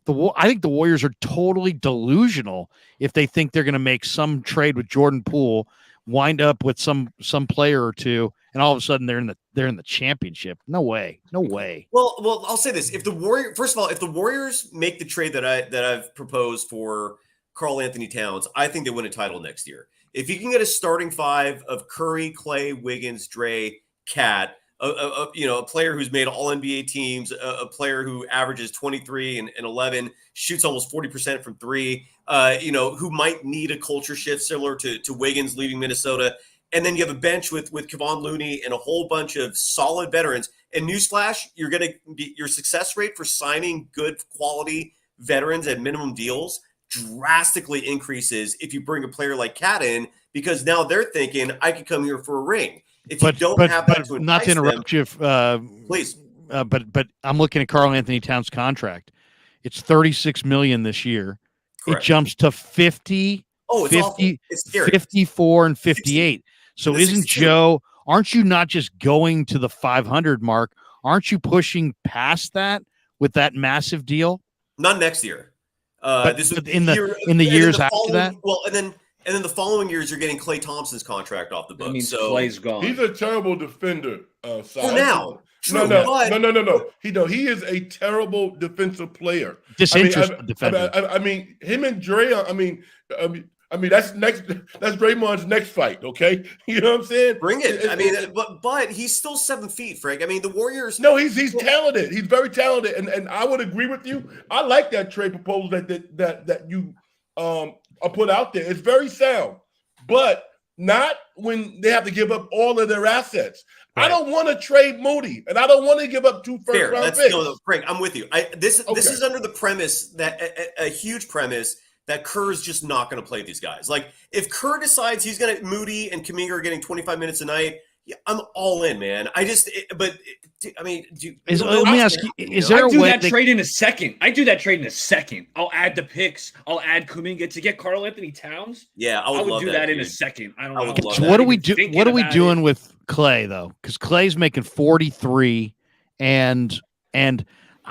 I think the Warriors are totally delusional if they think they're going to make some trade with Jordan Poole, wind up with some player or two, and all of a sudden they're in the championship. No way. Well, I'll say this: if the Warriors make the trade that I've proposed for Karl Anthony Towns, I think they win a title next year. If you can get a starting 5 of Curry, Clay, Wiggins, Dre, Cat, a player who's made all NBA teams, a player who averages 23 and 11, shoots almost 40% from 3, who might need a culture shift similar to Wiggins leaving Minnesota. And then you have a bench with Kevon Looney and a whole bunch of solid veterans. And newsflash, your success rate for signing good quality veterans at minimum deals drastically increases if you bring a player like Cat in, because now they're thinking, I could come here for a ring. If you don't have that to not to interrupt you, please. But I'm looking at Karl Anthony Towns' contract. It's $36 million this year. Correct. It jumps to 50, Oh, it's 50, awful. It's scary. 54, and 58. So isn't 62. Joe? Aren't you not just going to the 500 mark? Aren't you pushing past that with that massive deal? Not next year. But This would in the years after that. Well, and then the following years you're getting Klay Thompson's contract off the books. That means so Clay's gone. He's a terrible defender. for now, true, No. He is a terrible defensive player. Disinterested defender. I mean, him and Dre. I mean, that's Draymond's next fight. Okay, you know what I'm saying? bring it. But he's still 7 feet, Frank. I mean, the Warriors. No, he's talented. He's very talented, and I would agree with you. I like that trade proposal that you put out there. It's very sound, but not when they have to give up all of their assets. Right. I don't want to trade Moody, and I don't want to give up 2 first-round picks. No, Frank, I'm with you. This is under the premise that a huge premise that Kerr's just not going to play these guys. Like, if Kerr decides he's going to Moody and Kuminga are getting 25 minutes a night, yeah, I'm all in, man. Let me ask you: is there a way I do that trade in a second? I do that trade in a second. I'll add the picks. I'll add Kuminga to get Karl Anthony Towns. Yeah, I would do that in a second. I don't know. So what do we do? What are we doing with Clay though? Because Clay's making 43, and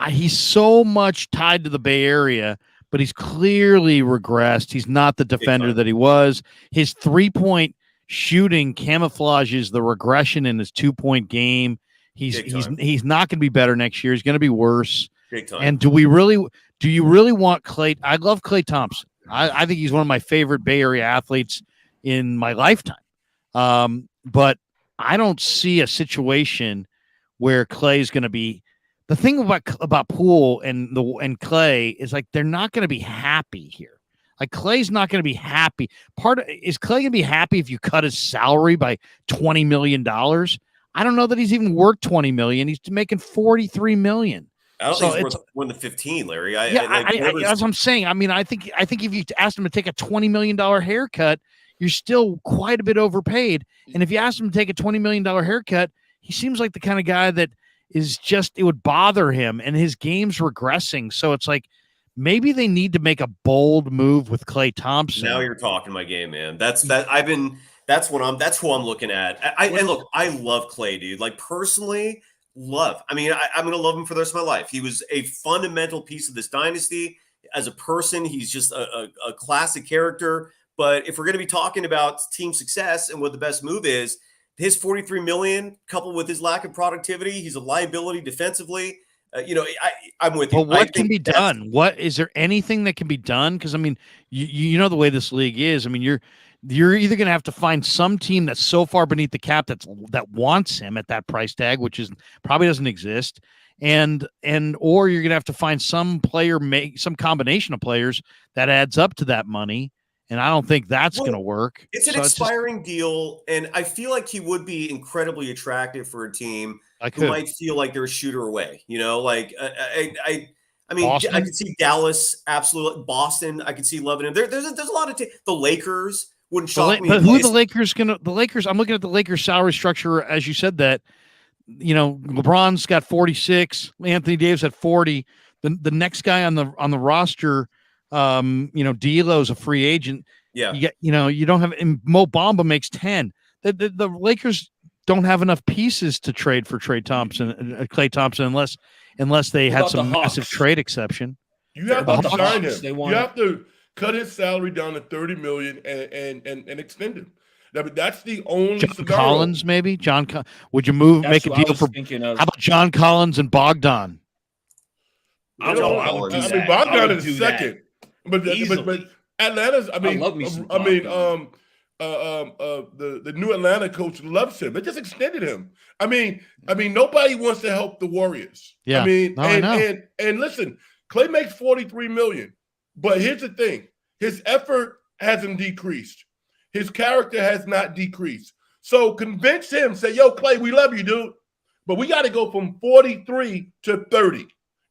he's so much tied to the Bay Area, but he's clearly regressed. He's not the defender that he was. His 3-point shooting camouflages the regression in his 2-point game. He's not going to be better next year. He's going to be worse. Big time. And do you really want Clay? I love Klay Thompson. I think he's one of my favorite Bay Area athletes in my lifetime. But I don't see a situation where Clay's going to be. The thing about Poole and Clay is, like, they're not going to be happy here. Like, Clay's not going to be happy. Is Clay going to be happy if you cut his salary by $20 million? I don't know that he's even worth $20 million. He's making $43 million. I don't think it's worth more than 15, Larry. That's what I'm saying. I mean, I think if you asked him to take a $20 million haircut, you're still quite a bit overpaid. And if you ask him to take a $20 million haircut, he seems like the kind of guy that is just, it would bother him, and his game's regressing. So it's like, maybe they need to make a bold move with Klay Thompson. Now you're talking my game, man. That's who I'm looking at. And look, I love Klay, dude. Like, personally, love. I mean, I'm going to love him for the rest of my life. He was a fundamental piece of this dynasty. As a person, he's just a classic character. But if we're going to be talking about team success and what the best move is, his $43 million coupled with his lack of productivity, he's a liability defensively. I'm with you. But I what can think be that's- done? What is there anything that can be done? Because I mean, you know the way this league is. I mean, you're either going to have to find some team that's so far beneath the cap that wants him at that price tag, which is probably doesn't exist, and or you're going to have to find some player, make some combination of players that adds up to that money. And I don't think that's going to work. It's an So expiring deal, and I feel like he would be incredibly attractive for a team who might feel like they're a shooter away. Like I mean, Boston? I could see Dallas, absolutely. Boston, I could see loving him. There's a lot of the Lakers wouldn't shock me. But who are the Lakers going to? The Lakers. I'm looking at the Lakers salary structure as you said that. LeBron's got 46. Anthony Davis at 40. The next guy on the roster. D'Lo's a free agent. Yeah. You don't have Mo Bamba makes 10. The Lakers don't have enough pieces to trade for Klay Thompson unless they had some massive trade exception. You have to sign him. You have to cut his salary down to $30 million and extend him. That's the only John scenario. Collins, maybe would you make a deal for? How about John Collins and Bogdan? I mean, Bogdan is second. But Atlanta's. I love me some the new Atlanta coach loves him. They just extended him. I mean, nobody wants to help the Warriors. Yeah. I mean, and listen, Klay makes $43 million, but here's the thing: his effort hasn't decreased. His character has not decreased. So convince him. Say, "Yo, Klay, we love you, dude, but we got to go from 43 to 30."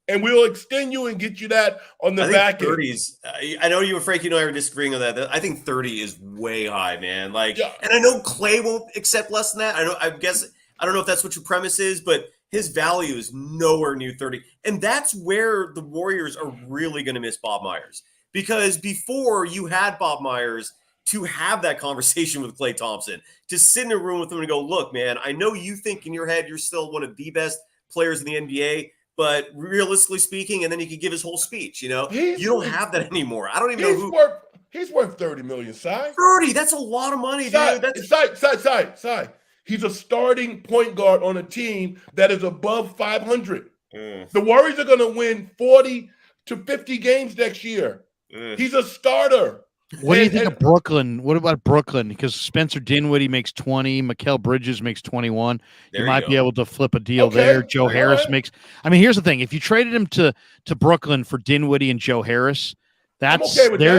And we'll extend you and get you that on the back end. 30s. I know you and Frank, and I are disagreeing on that. I think 30 is way high, man. And I know Klay won't accept less than that. I don't know if that's what your premise is, but his value is nowhere near 30. And that's where the Warriors are really going to miss Bob Myers. Because before you had Bob Myers to have that conversation with Klay Thompson, to sit in a room with him and go, look, man, I know you think in your head you're still one of the best players in the NBA, but realistically speaking, and then he could give his whole speech. You don't have that anymore. I don't even know who. He's worth $30 million, Cy. 30. That's a lot of money, dude. Cy. He's a starting point guard on a team that is above 500. The Warriors are going to win 40 to 50 games next year. He's a starter. What do you think of Brooklyn? What about Brooklyn? Because Spencer Dinwiddie makes 20, Mikal Bridges makes 21. You might be able to flip a deal there. Joe Harris makes. I mean, here's the thing: if you traded him to Brooklyn for Dinwiddie and Joe Harris, there's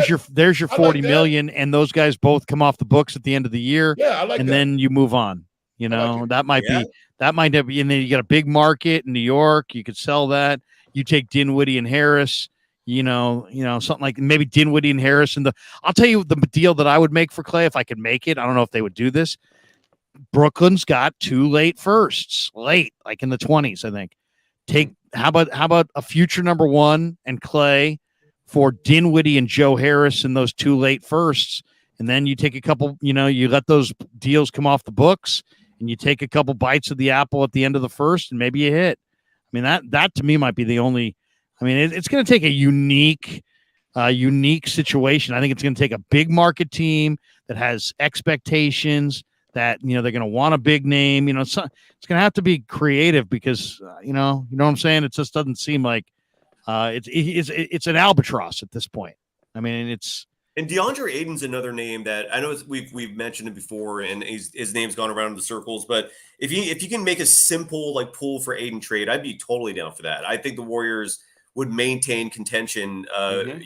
your $40 million, and those guys both come off the books at the end of the year. Yeah, I like and that. then you move on. That might be, and then you got a big market in New York. You could sell that. You take Dinwiddie and Harris. Something like maybe Dinwiddie and Harris. I'll tell you the deal that I would make for Klay if I could make it. I don't know if they would do this. Brooklyn's got 2 late firsts, like in the 20s, I think. How about a future number 1 and Klay for Dinwiddie and Joe Harris and those 2 late firsts, and then you take a couple. You let those deals come off the books, and you take a couple bites of the apple at the end of the first, and maybe you hit. I mean that to me might be the only. I mean, it's going to take a unique situation. I think it's going to take a big market team that has expectations that, they're going to want a big name. It's going to have to be creative because, you know what I'm saying? It just doesn't seem like it's an albatross at this point. I mean, And DeAndre Ayton's another name that I know we've mentioned it before, and his name's gone around in the circles. But if you can make a simple pull for Ayton trade, I'd be totally down for that. I think the Warriors would maintain contention.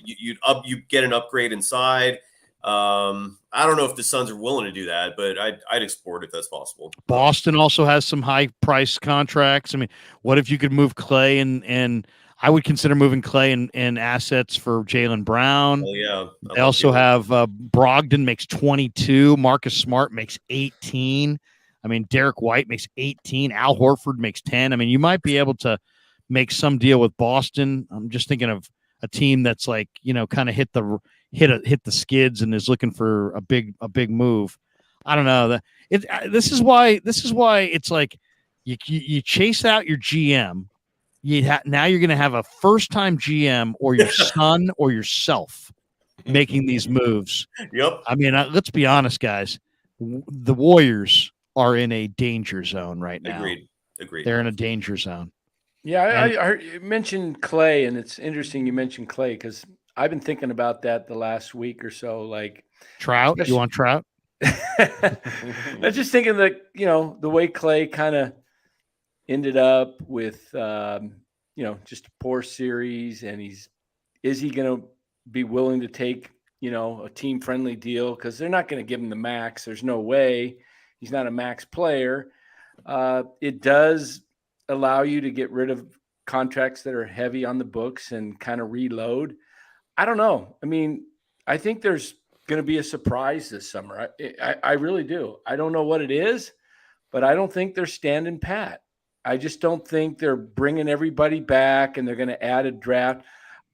You get an upgrade inside. I don't know if the Suns are willing to do that, but I'd explore it if that's possible. Boston also has some high price contracts. I mean, what if you could move Klay and I would consider moving Klay and assets for Jaylen Brown. Oh yeah. They also have Brogdon makes 22. Marcus Smart makes 18. I mean, Derek White makes 18. Al Horford makes 10. I mean, you might be able to make some deal with Boston. I'm just thinking of a team that's kind of hit the skids and is looking for a big move. I don't know. This is why it's like you chase out your GM. Now you're going to have a first-time GM or your son or yourself making these moves. Yep. I mean, let's be honest, guys. The Warriors are in a danger zone right now. Agreed. They're in a danger zone. Yeah, I heard you mentioned Clay, and it's interesting you mentioned Clay because I've been thinking about that the last week or so. Like Trout, you want Trout? I was just thinking that, the way Clay kind of ended up with, just a poor series, and is he going to be willing to take, a team friendly deal? Because they're not going to give him the max. There's no way. He's not a max player. It does allow you to get rid of contracts that are heavy on the books and kind of reload. I don't know. I mean, I think there's going to be a surprise this summer. I really do. I don't know what it is, but I don't think they're standing pat. I just don't think they're bringing everybody back and they're going to add a draft.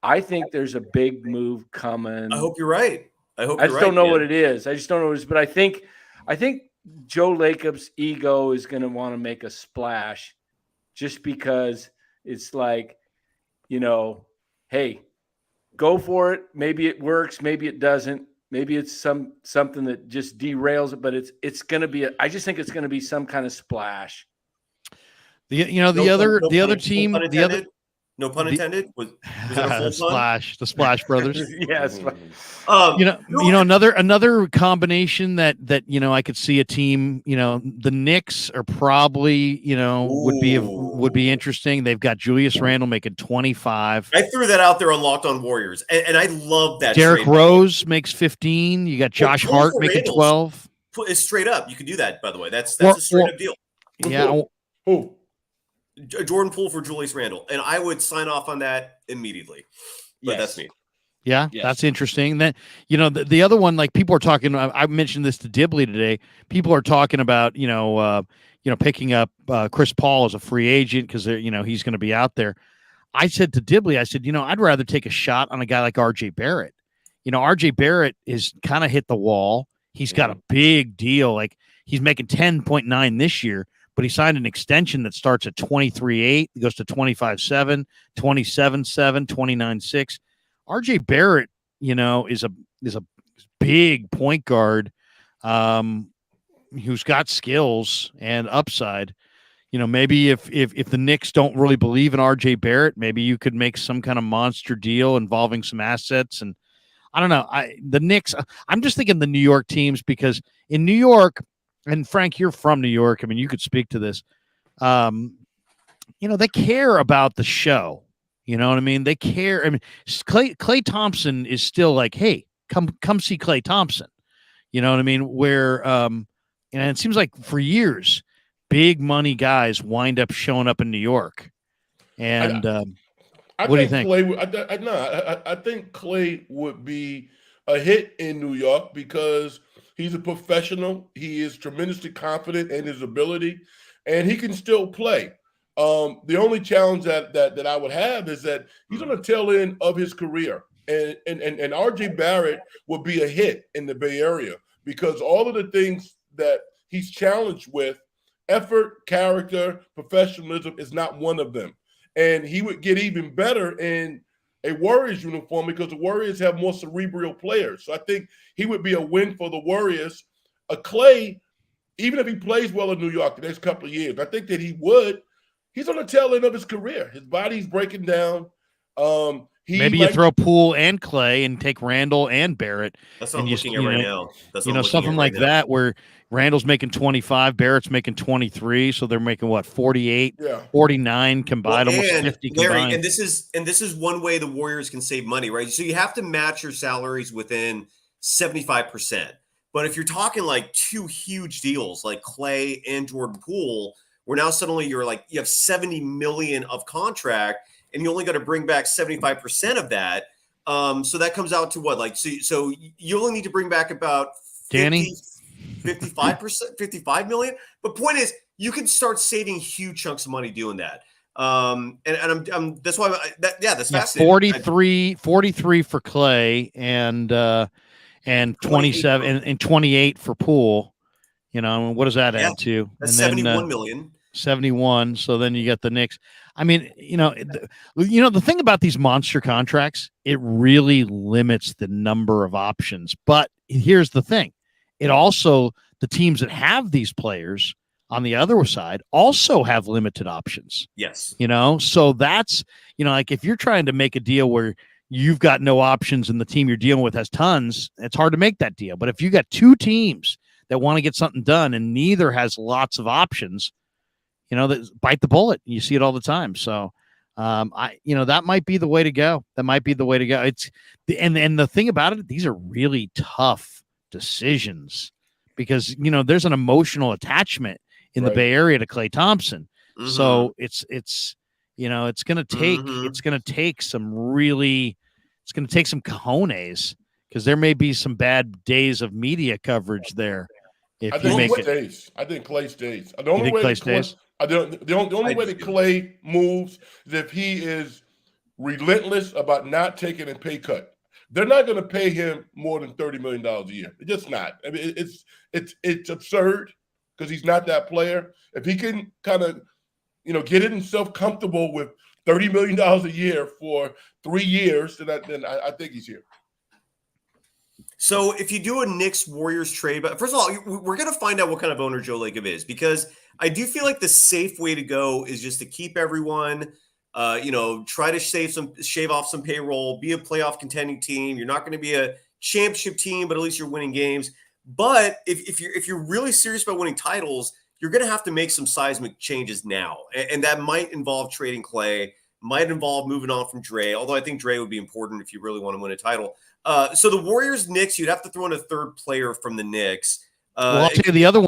I think there's a big move coming. I hope you're right. I just don't know what it is. I just don't know what it is. But I think Joe Lacob's ego is going to want to make a splash just because it's like, hey, go for it. Maybe it works. Maybe it doesn't. Maybe it's something that just derails it. But it's going to be. I just think it's going to be some kind of splash. No pun intended. Was it a full Splash? The Splash Brothers. Yes. Another combination that I could see a team. The Knicks are probably would be interesting. They've got Julius Randle making 25. I threw that out there on Locked On Warriors, and I love that. Derrick Rose makes 15. You got Josh Hart making 12. It's straight up. You can do that, by the way. That's a straight up deal. Yeah. Who? Jordan Poole for Julius Randle, and I would sign off on that immediately. But that's me. Yeah, yes. That's interesting. Then the other one, like people are talking. I mentioned this to Dibley today. People are talking about picking up Chris Paul as a free agent because he's going to be out there. I said to Dibley, I'd rather take a shot on a guy like R.J. Barrett. R.J. Barrett is kind of hit the wall. He's got a big deal. Like he's making 10.9 this year. But he signed an extension that starts at 23.8, goes to 25.7, 27.7, 29.6. RJ Barrett, is a big point guard who's got skills and upside. Maybe if the Knicks don't really believe in RJ Barrett, maybe you could make some kind of monster deal involving some assets. And I don't know. The Knicks, I'm just thinking the New York teams because in New York, and Frank, you're from New York. I mean, you could speak to this. They care about the show. You know what I mean? They care. I mean, Klay Thompson is still like, hey, come see Klay Thompson. You know what I mean? Where, and it seems like for years, big money guys wind up showing up in New York. And what do you think? I think Klay would be a hit in New York because he's a professional. He is tremendously confident in his ability, and he can still play. The only challenge that I would have is that he's on the tail end of his career, and RJ Barrett would be a hit in the Bay Area because all of the things that he's challenged with, effort, character, professionalism, is not one of them. And he would get even better in a Warriors uniform because the Warriors have more cerebral players. So I think he would be a win for the Warriors. Klay, even if he plays well in New York the next couple of years, I think that he would. He's on the tail end of his career. His body's breaking down. Maybe you throw Poole and Klay and take Randall and Barrett. That's what I'm looking at right now. Something like that where Randall's making 25, Barrett's making 23, so they're making what, 48, 49 combined, almost 50 Larry, combined. and this is one way the Warriors can save money, right? So you have to match your salaries within 75%. But if you're talking like two huge deals like Klay and Jordan Poole, where now suddenly you have $70 million of contract and you only got to bring back 75% of that. So that comes out to what? So you only need to bring back about 55 million. But point is, you can start saving huge chunks of money doing that. And I'm that's why that's fascinating. 43 for Klay and 27 and 28 for Poole. What does that add to? That's and 71 million. 71. So then you get the Knicks. I mean, the thing about these monster contracts, it really limits the number of options. But here's the thing. it also, the teams that have these players on the other side also have limited options. Yes. So that's, like if you're trying to make a deal where you've got no options and the team you're dealing with has tons, it's hard to make that deal. But if you got two teams that want to get something done and neither has lots of options, that bite the bullet. You see it all the time. So that might be the way to go. That might be the way to go. It's and the thing about it, these are really tough decisions because, there's an emotional attachment in the Bay Area to Klay Thompson. Mm-hmm. So it's going to take, it's going to take some cojones because there may be some bad days of media coverage there. If I think Klay stays. The only way that Klay moves is if he is relentless about not taking a pay cut. They're not going to pay him more than $30 million a year. It's just not. I mean, it's absurd because he's not that player. If he can kind of, get himself comfortable with $30 million a year for 3 years, then I think he's here. So if you do a Knicks Warriors trade, but first of all, we're going to find out what kind of owner Joe Lacob is, because I do feel like the safe way to go is just to keep everyone, try to shave off some payroll, be a playoff contending team. You're not going to be a championship team, but at least you're winning games. But if you're really serious about winning titles, you're going to have to make some seismic changes now. And that might involve trading Klay, might involve moving on from Dre, although I think Dre would be important if you really want to win a title. So the Warriors, Knicks, you'd have to throw in a third player from the Knicks. Well, I'll tell you the other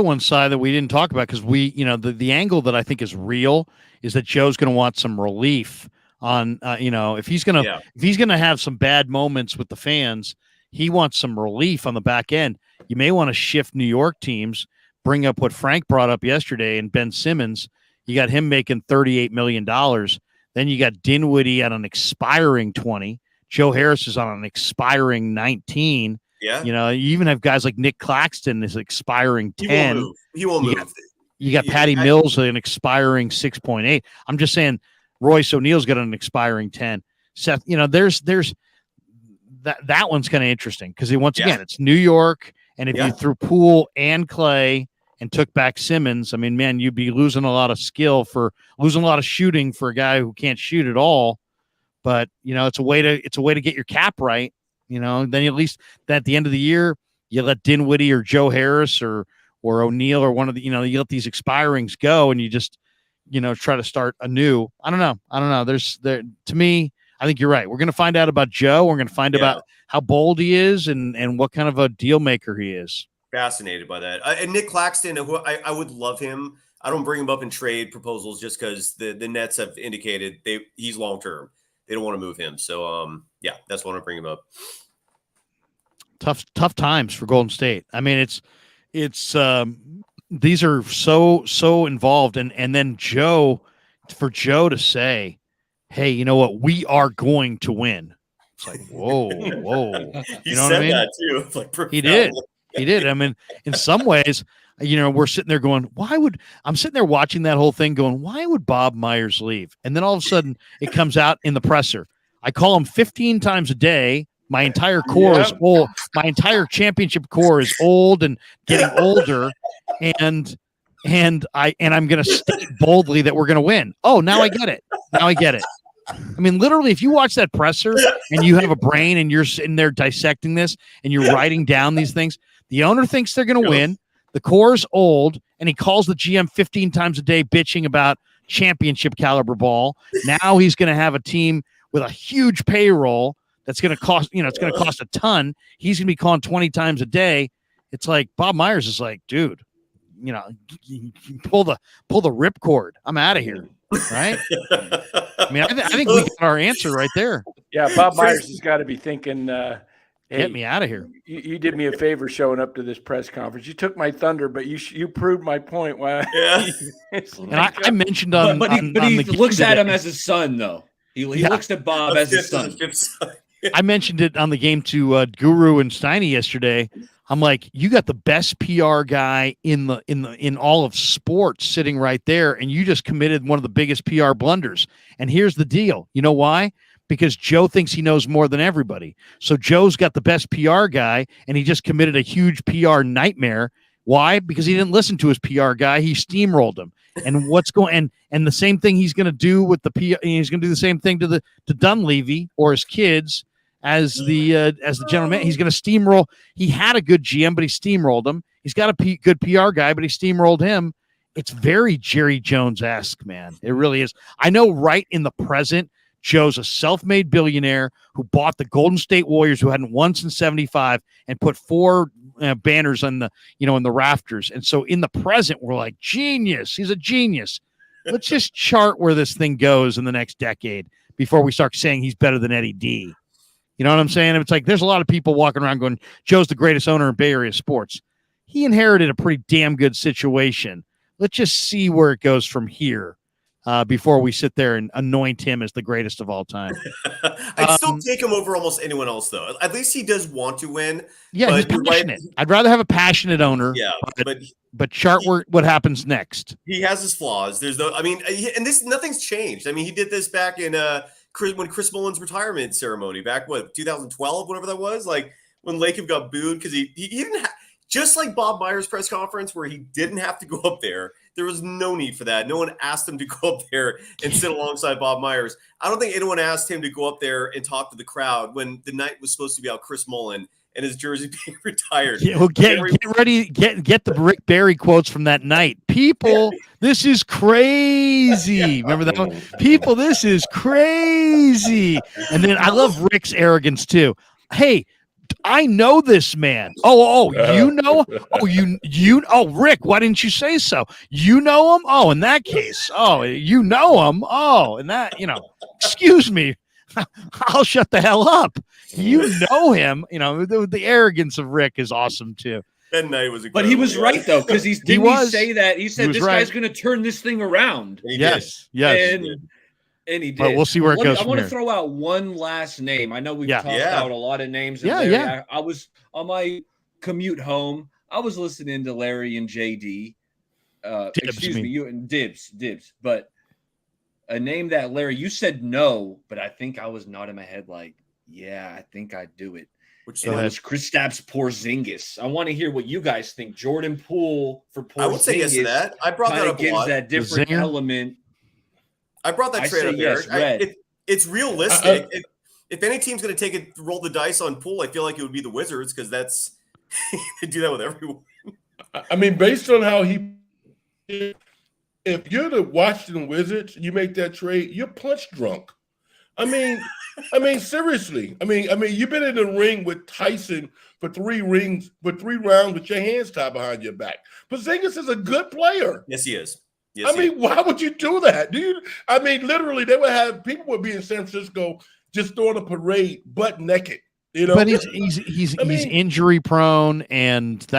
one side that we didn't talk about, because the angle that I think is real is that Joe's going to want some relief on, if he's going to have some bad moments with the fans, he wants some relief on the back end. You may want to shift New York teams, bring up what Frank brought up yesterday, and Ben Simmons. You got him making $38 million. Then you got Dinwiddie at an expiring 20. Joe Harris is on an expiring 19. Yeah. You even have guys like Nick Claxton is expiring 10. He won't move. You got Patty Mills an expiring 6.8. I'm just saying Royce O'Neal's got an expiring 10. Seth, there's that one's kind of interesting because again, it's New York. And if you threw Poole and Klay and took back Simmons, I mean, man, you'd be losing a lot of losing a lot of shooting for a guy who can't shoot at all. But it's a way to get your cap right. Then at least at the end of the year, you let Dinwiddie or Joe Harris or O'Neal or one of the you let these expirings go, and you just try to start anew. I don't know. To me, I think you're right. We're going to find out about Joe. We're going to find about how bold he is and what kind of a deal maker he is. Fascinated by that. And Nick Claxton, who I would love him. I don't bring him up in trade proposals just because the Nets have indicated he's long term. They don't want to move him. So, that's why I bring him up. Tough times for Golden State. I mean, it's these are so involved. And then Joe to say, hey, you know what? We are going to win. It's like, whoa. He said that too. It's like He did. I mean, in some ways, we're sitting there going, I'm sitting there watching that whole thing going, why would Bob Myers leave? And then all of a sudden it comes out in the presser. I call him 15 times a day. My entire core is old. My entire championship core is old and getting older. And I'm going to state boldly that we're going to win. Oh, now I get it. I mean, literally, if you watch that presser and you have a brain and you're sitting there dissecting this and you're writing down these things, the owner thinks they're going to win. The core's old, and he calls the GM 15 times a day bitching about championship caliber ball. Now he's going to have a team with a huge payroll that's going to cost, it's going to cost a ton. He's going to be calling 20 times a day. It's like Bob Myers is like, dude, pull the ripcord. I'm out of here. Right? I mean, I think we got our answer right there. Yeah, Bob Myers has got to be thinking, hey, get me out of here. You did me a favor showing up to this press conference. You took my thunder, but you proved my point. Why? Yeah. And I mentioned but he looks at him as his son, though. He looks at Bob as his son. I mentioned it on the game to Guru and Steiny yesterday. I'm like, you got the best PR guy in all of sports sitting right there, and you just committed one of the biggest PR blunders. And here's the deal. You know why? because Joe thinks he knows more than everybody. So Joe's got the best PR guy, and he just committed a huge PR nightmare. Why? Because he didn't listen to his PR guy. He steamrolled him. And what's going and the same thing he's going to do with the PR. He's going to do the same thing to Dunleavy or his kids as the general man. He's going to steamroll. He had a good GM, but he steamrolled him. He's got a good PR guy, but he steamrolled him. It's very Jerry Jones-esque, man. It really is. I know right in the present, Joe's a self-made billionaire who bought the Golden State Warriors, who hadn't won since '75, and put 4 banners on the, in the rafters. And so in the present, we're like, genius. He's a genius. Let's just chart where this thing goes in the next decade before we start saying he's better than Eddie D. You know what I'm saying? It's like there's a lot of people walking around going, Joe's the greatest owner in Bay Area sports. He inherited a pretty damn good situation. Let's just see where it goes from here before we sit there and anoint him as the greatest of all time. I'd still take him over almost anyone else, though. At least he does want to win. Yeah, he's passionate. Right. I'd rather have a passionate owner. Yeah, but chart what happens next. He has his flaws. There's no, nothing's changed. I mean, he did this back in when Chris Mullen's retirement ceremony back 2012, whatever that was. Like when Lacob got booed because he didn't have. Just like Bob Myers' press conference where he didn't have to go up there. There was no need for that. No one asked him to go up there and sit alongside Bob Myers. I don't think anyone asked him to go up there and talk to the crowd when the night was supposed to be about Chris Mullen and his jersey being retired. Yeah, well, get ready. Get the Rick Barry quotes from that night. People, this is crazy. Remember that one? People, this is crazy. And then I love Rick's arrogance too. Hey, I know this man. You know? Rick, why didn't you say so? You know him? Oh, in that case. Oh, you know him? Oh, and that, excuse me. I'll shut the hell up. You know him. The arrogance of Rick is awesome too. That night was incredible. But he was right though, because he say that. He said this guy's going to turn this thing around. Yes. And he did. But we'll see where it goes. I want to throw out one last name. I know we've talked about a lot of names. Yeah. I was on my commute home. I was listening to Larry and JD. You and Dibs. But a name that Larry, you said no, but I think I was nodding my head like, yeah, I think I'd do it. It was Kristaps Porzingis. I want to hear what you guys think. Jordan Poole for Porzingis. I would say yes to that. I brought that up a lot. That different element. I brought that trade up there. It's realistic. If any team's going to roll the dice on Poole, I feel like it would be the Wizards because they do that with everyone. I mean, based on how if you're the Washington Wizards, you make that trade, you're punch drunk. I mean, seriously. I mean, you've been in the ring with Tyson for 3 rounds with your hands tied behind your back. Porzingis is a good player. Yes, he is. Yes, why would you do that? Literally, people would be in San Francisco just throwing a parade butt naked. But he's injury prone, and he's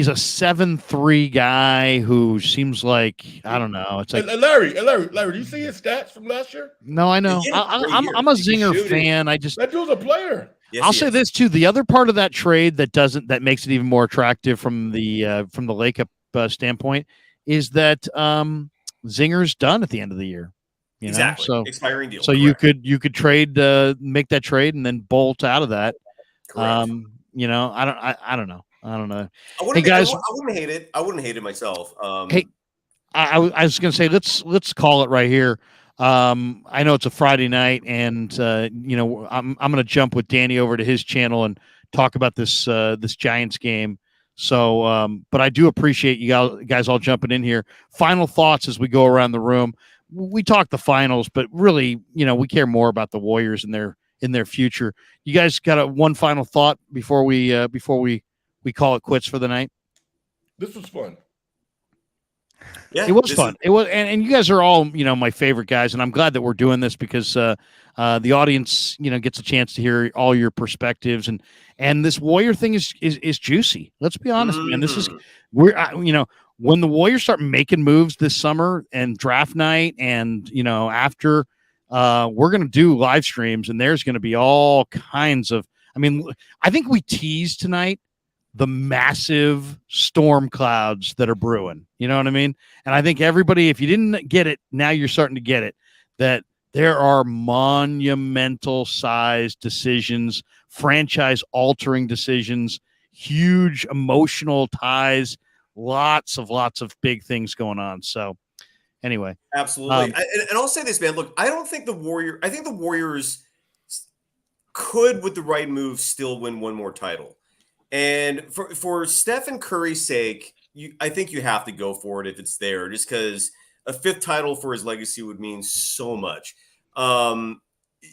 a 7'3" guy who seems like I don't know. It's like Larry, do you see his stats from last year? No, I know. I'm a Zinger fan. That dude's a player. Yes, I'll say this too: the other part of that trade that makes it even more attractive from the Lacob standpoint is that Zinger's done at the end of the year. Exactly. So expiring deal. So correct. you could trade, make that trade, and then bolt out of that. Correct. I don't know. I wouldn't hate it. I wouldn't hate it myself. I was going to say let's call it right here. I know it's a Friday night, and I'm going to jump with Danny over to his channel and talk about this Giants game. So, but I do appreciate you guys all jumping in here. Final thoughts as we go around the room. We talk the finals, but really, we care more about the Warriors and their future. You guys got one final thought before we call it quits for the night? This was fun. Yeah, it was fun. It was, and you guys are all, my favorite guys, and I'm glad that we're doing this because the audience, gets a chance to hear all your perspectives, and this Warrior thing is juicy. Let's be honest, man. This is when the Warriors start making moves this summer and draft night, and after, we're going to do live streams, and there's going to be all kinds of. I think we teased tonight the massive storm clouds that are brewing. You know what I mean? And I think everybody, if you didn't get it, now you're starting to get it, that There are monumental size decisions, franchise altering decisions, huge emotional ties, lots of big things going on. So anyway, Absolutely. And I'll say this, man. Look, I think the Warriors could, with the right move, still win one more title. And for Stephen Curry's sake, I think you have to go for it if it's there, just because a fifth title for his legacy would mean so much. But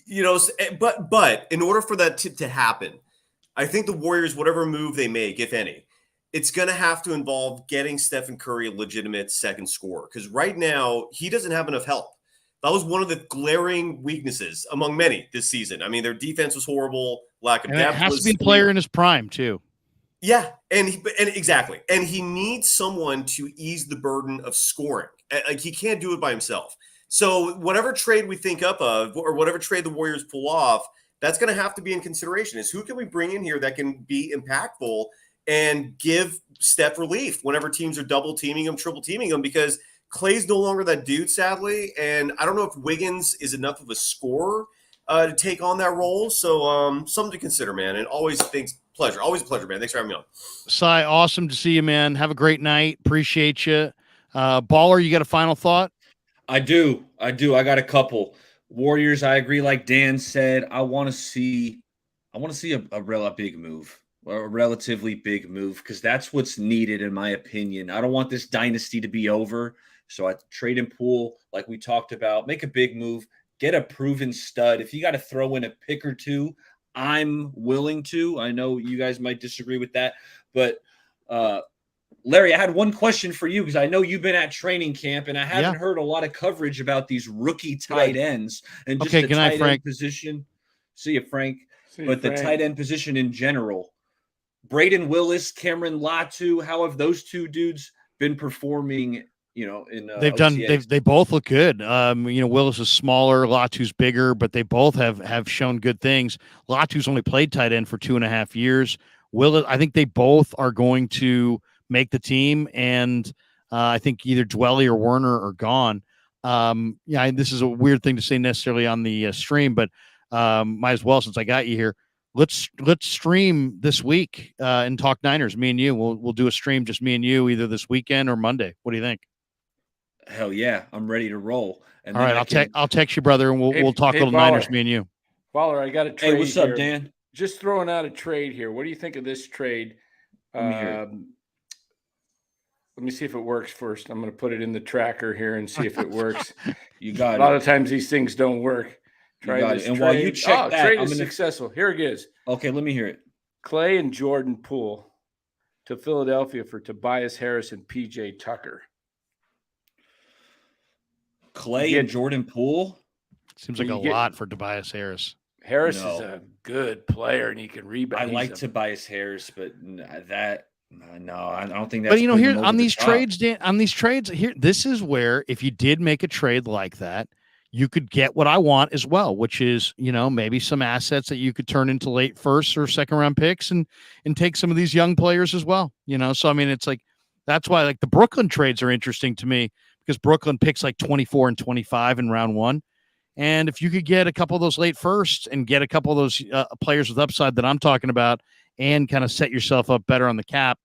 in order for that to happen, I think the Warriors, whatever move they make, if any, it's going to have to involve getting Stephen Curry a legitimate second scorer, because right now he doesn't have enough help. That was one of the glaring weaknesses among many this season. I mean, their defense was horrible. Lack of and depth. it has to be a player in his prime too. Yeah, and exactly. And he needs someone to ease the burden of scoring. Like, he can't do it by himself. So whatever trade we think up of, or whatever trade the Warriors pull off, that's going to have to be in consideration, is who can we bring in here that can be impactful and give Steph relief whenever teams are double teaming him, triple teaming him, because Clay's no longer that dude, sadly. And I don't know if Wiggins is enough of a scorer to take on that role. So something to consider, man. And always pleasure. Always a pleasure, man. Thanks for having me on. Cy, awesome to see you, man. Have a great night. Appreciate you. Baller, you got a final thought? I do. I got a couple. Warriors, I agree. Like Dan said, I want to see a big move, a relatively big move, because that's what's needed, in my opinion. I don't want this dynasty to be over. So I trade and pool, like we talked about, make a big move, get a proven stud. If you got to throw in a pick or two, I'm willing to. I know you guys might disagree with that, but Larry, I had one question for you, because I know you've been at training camp, and I haven't heard a lot of coverage about these rookie tight ends and just the tight end position. See you, Frank. The tight end position in general. Braden Willis, Cameron Latu, how have those two dudes been performing? They both look good. Willis is smaller, Latu's bigger, but they both have shown good things. Latu's only played tight end for 2.5 years. Willis, I think they both are going to make the team, and I think either Dwelly or Werner are gone. This is a weird thing to say necessarily on the stream, but might as well, since I got you here. Let's stream this week and talk Niners. Me and you. We'll do a stream, just me and you, either this weekend or Monday. What do you think? Hell yeah, I'm ready to roll. And all right, I'll text you, brother, and we'll talk a little Baller. Niners, me and you. Baller, I got a trade. Hey, what's up, Dan? Just throwing out a trade here. What do you think of this trade? Let me see if it works first. I'm going to put it in the tracker here and see if it works. You got it. A lot of times these things don't work. Try this it. And trade. while you check that, trade is successful. Here it is. Okay, let me hear it. Clay and Jordan Poole to Philadelphia for Tobias Harris and PJ Tucker. Clay and Jordan Poole? Seems like a lot for Tobias Harris. Harris is a good player, and he can rebound. I like Tobias Harris, but I don't think that's. But here on these trades, Dan, here, this is where, if you did make a trade like that, you could get what I want as well, which is, maybe some assets that you could turn into late first or second round picks and take some of these young players as well. So I mean, it's like, that's why like the Brooklyn trades are interesting to me, because Brooklyn picks like 24 and 25 in round one. And if you could get a couple of those late firsts and get a couple of those players with upside that I'm talking about, and kind of set yourself up better on the cap,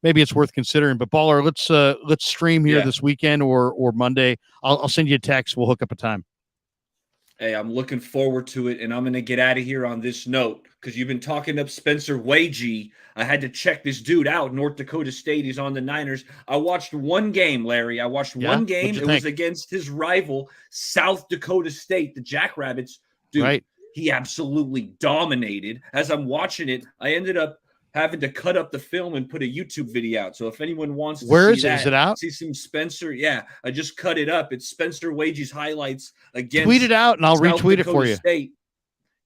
maybe it's worth considering. But Baller, let's stream here this weekend or Monday. I'll send you a text. We'll hook up a time. Hey, I'm looking forward to it, and I'm going to get out of here on this note, because you've been talking up Spencer Wagee. I had to check this dude out. North Dakota State. He's on the Niners. I watched one game, Larry. One game. It was against his rival, South Dakota State, the Jackrabbits. Dude, right. He absolutely dominated. As I'm watching it, I ended up having to cut up the film and put a YouTube video out. So if anyone wants to is it out? See some Spencer. Yeah, I just cut it up. It's Spencer Wage's highlights against. Tweet it out and I'll retweet it for you. State.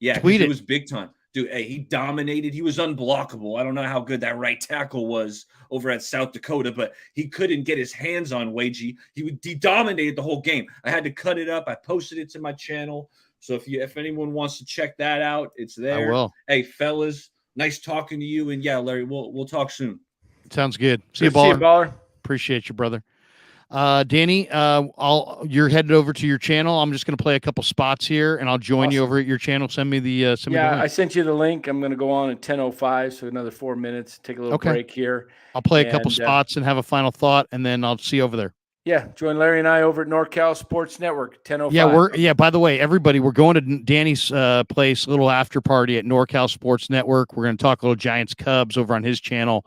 Yeah, tweet it. It was big time. Dude, hey, he dominated. He was unblockable. I don't know how good that right tackle was over at South Dakota, but he couldn't get his hands on Wagee. He dominated the whole game. I had to cut it up. I posted it to my channel. So if anyone wants to check that out, it's there. I will. Hey, fellas. Nice talking to you, and yeah, Larry, we'll talk soon. Sounds good. See you, Baller. Appreciate you, brother. Danny, you're headed over to your channel. I'm just going to play a couple spots here, and I'll join you over at your channel. Send me the Yeah, link. I sent you the link. I'm going to go on at 10:05, so another 4 minutes. Take a little break here. I'll play a couple spots and have a final thought, and then I'll see you over there. Yeah, join Larry and I over at NorCal Sports Network, Yeah, 10:05. by the way, everybody, we're going to Danny's place, a little after party at NorCal Sports Network. We're going to talk a little Giants Cubs over on his channel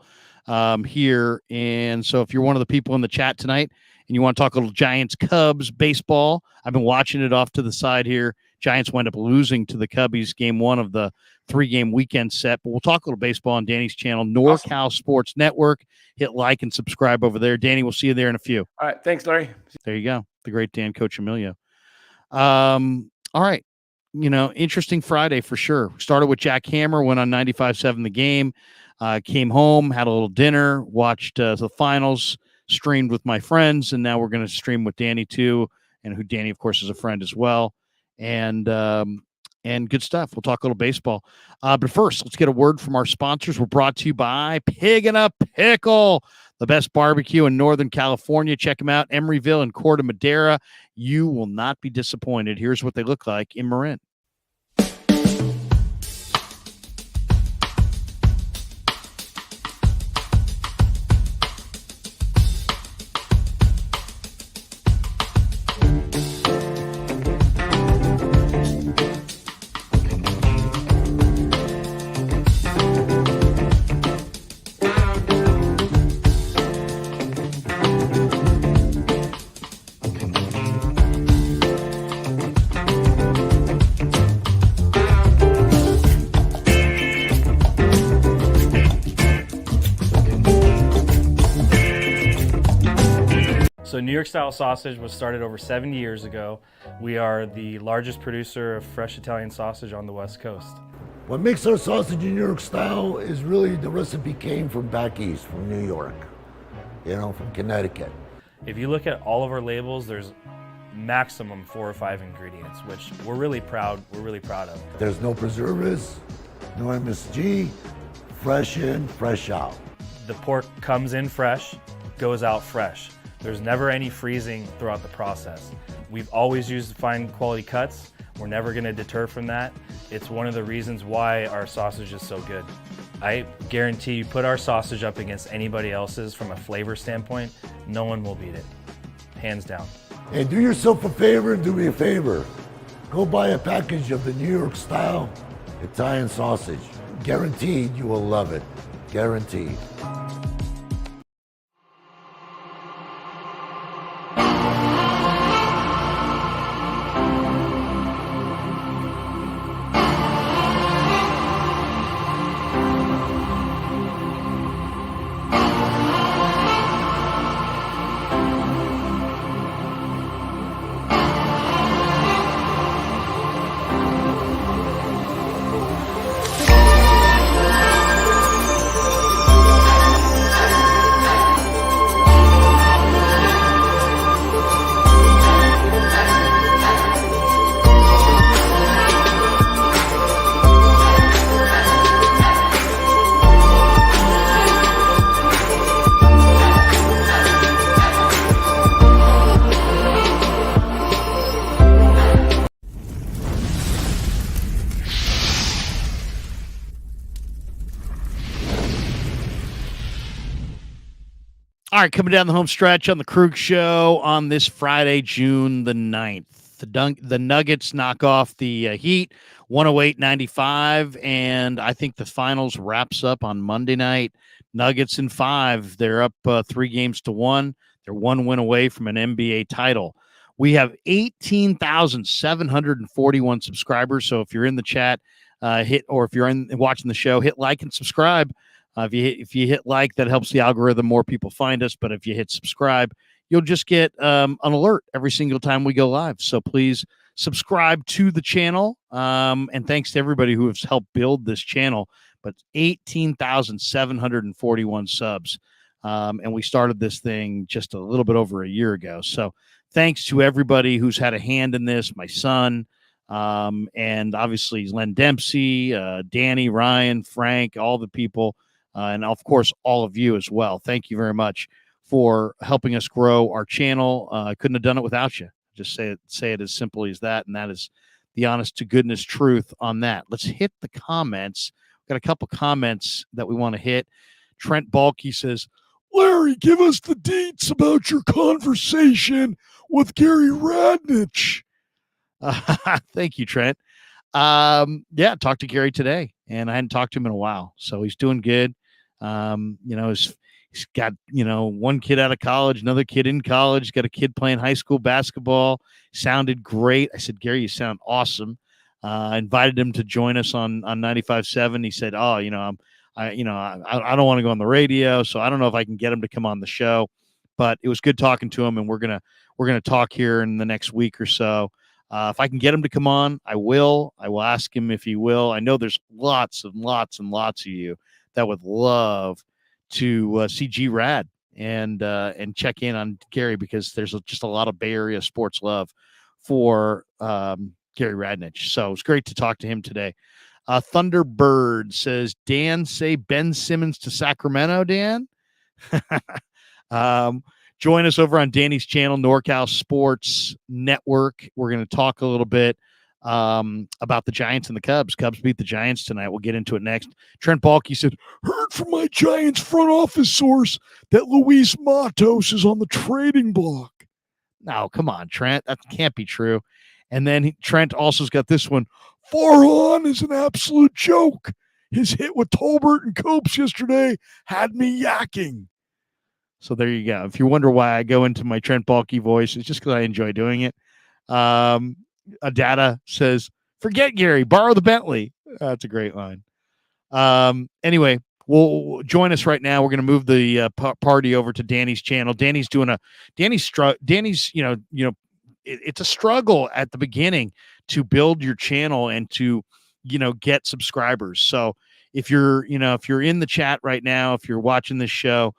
here. And so if you're one of the people in the chat tonight and you want to talk a little Giants Cubs baseball, I've been watching it off to the side here. Giants wind up losing to the Cubbies game 1 of the 3-game weekend set, but we'll talk a little baseball on Danny's channel, NorCal Sports Network. Hit like and subscribe over there. Danny, we'll see you there in a few. All right. Thanks, Larry. There you go. The great Dan Coach Emilio. All right. Interesting Friday for sure. Started with Jack Hammer, went on 95.7 the game, came home, had a little dinner, watched the finals, streamed with my friends, and now we're going to stream with Danny too, and who Danny, of course, is a friend as well. And good stuff. We'll talk a little baseball. But first, let's get a word from our sponsors. We're brought to you by Pig and a Pickle, the best barbecue in Northern California. Check them out, Emeryville and Corte Madera. You will not be disappointed. Here's what they look like in Marin. So New York style sausage was started over 70 years ago. We are the largest producer of fresh Italian sausage on the West Coast. What makes our sausage in New York style is really the recipe came from back east, from New York, from Connecticut. If you look at all of our labels, there's maximum 4 or 5 ingredients, which we're really proud of. There's no preservatives, no MSG, fresh in, fresh out. The pork comes in fresh, goes out fresh. There's never any freezing throughout the process. We've always used fine quality cuts. We're never gonna deter from that. It's one of the reasons why our sausage is so good. I guarantee you put our sausage up against anybody else's from a flavor standpoint, no one will beat it, hands down. And do yourself a favor and do me a favor. Go buy a package of the New York style Italian sausage. Guaranteed you will love it, guaranteed. All right, coming down the home stretch on the Krueger Show on this Friday, June the 9th. The Nuggets knock off the Heat, 108-95, and I think the finals wraps up on Monday night. Nuggets in 5. They're up 3-1. They're 1 win away from an NBA title. We have 18,741 subscribers, so if you're in the chat, if you're watching the show, hit like and subscribe. If you hit like, that helps the algorithm. More people find us. But if you hit subscribe, you'll just get an alert every single time we go live. So please subscribe to the channel. And thanks to everybody who has helped build this channel. But 18,741 subs. And we started this thing just a little bit over a year ago. So thanks to everybody who's had a hand in this. My son, and obviously Len Dempsey, Danny, Ryan, Frank, all the people. And of course, all of you as well. Thank you very much for helping us grow our channel. I couldn't have done it without you. Just say it as simply as that, and that is the honest to goodness truth on that. Let's hit the comments. We've got a couple comments that we want to hit. Trent Balky says, Larry, give us the deets about your conversation with Gary Radnich. Thank you, Trent. Yeah, talked to Gary today, and I hadn't talked to him in a while, so he's doing good. He's got, one kid out of college, another kid in college, got a kid playing high school basketball. Sounded great. I said, Gary, you sound awesome. I invited him to join us on 95.7. He said, I don't want to go on the radio, so I don't know if I can get him to come on the show, but it was good talking to him, and we're going to talk here in the next week or so. If I can get him to come on, I will. I will ask him if he will. I know there's lots and lots and lots of you that would love to see G Rad and check in on Gary, because there's just a lot of Bay Area sports love for Gary Radnich. So it's great to talk to him today. Thunderbird says, Dan, say Ben Simmons to Sacramento, Dan. Join us over on Danny's channel, NorCal Sports Network. We're going to talk a little bit about the Giants and the Cubs. Cubs beat the Giants tonight. We'll get into it next. Trent Balky said, heard from my Giants front office source that Luis Matos is on the trading block. No, come on, Trent. That can't be true. And then Trent also's got this one. Farhan is an absolute joke. His hit with Tolbert and Copes yesterday had me yakking. So there you go. If you wonder why I go into my Trent Balky voice, it's just because I enjoy doing it. Adata says, forget Gary, borrow the Bentley. That's a great line. Anyway, we'll join us right now. We're going to move the party over to Danny's channel. Danny's it's a struggle at the beginning to build your channel and to, get subscribers. So if you're in the chat right now, if you're watching this show,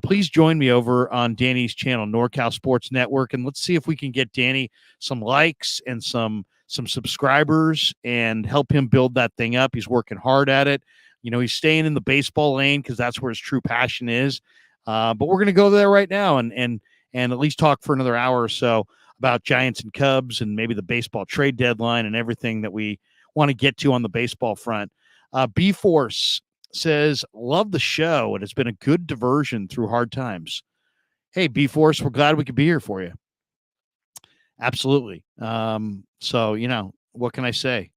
please join me over on Danny's channel, NorCal Sports Network, and let's see if we can get Danny some likes and some subscribers and help him build that thing up. He's working hard at it. He's staying in the baseball lane because that's where his true passion is. But we're going to go there right now and at least talk for another hour or so about Giants and Cubs and maybe the baseball trade deadline and everything that we want to get to on the baseball front. B-Force says, love the show, and it's been a good diversion through hard times. Hey, B-Force, we're glad we could be here for you. Absolutely. So, what can I say?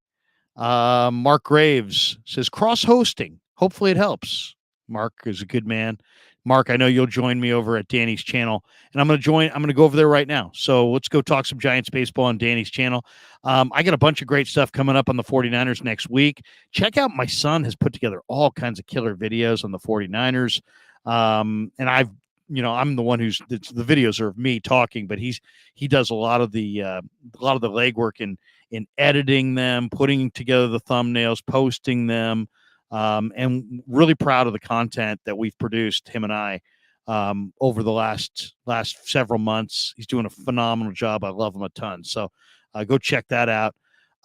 Mark Graves says, cross-hosting. Hopefully it helps. Mark is a good man. Mark, I know you'll join me over at Danny's channel, and I'm going to go over there right now. So let's go talk some Giants baseball on Danny's channel. I got a bunch of great stuff coming up on the 49ers next week. Check out, my son has put together all kinds of killer videos on the 49ers. And I'm the one the videos are of me talking, but he does a lot of the legwork in editing them, putting together the thumbnails, posting them. And really proud of the content that we've produced, him and I, over the last several months. He's doing a phenomenal job. I love him a ton. So go check that out.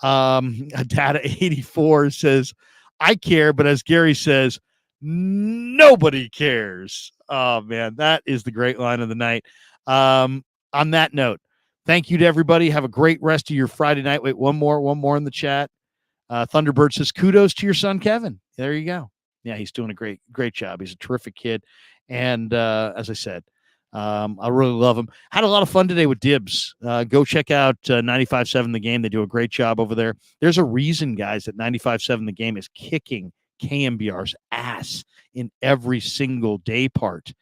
Data 84 says, I care, but as Gary says, nobody cares. Oh man, that is the great line of the night. On that note, thank you to everybody. Have a great rest of your Friday night. Wait, one more in the chat. Thunderbird says, kudos to your son, Kevin. There you go. Yeah, he's doing a great job. He's a terrific kid. And as I said, I really love him. Had a lot of fun today with Dibs. Go check out 95.7 The Game. They do a great job over there. There's a reason, guys, that 95.7 The Game is kicking KMBR's ass in every single day part.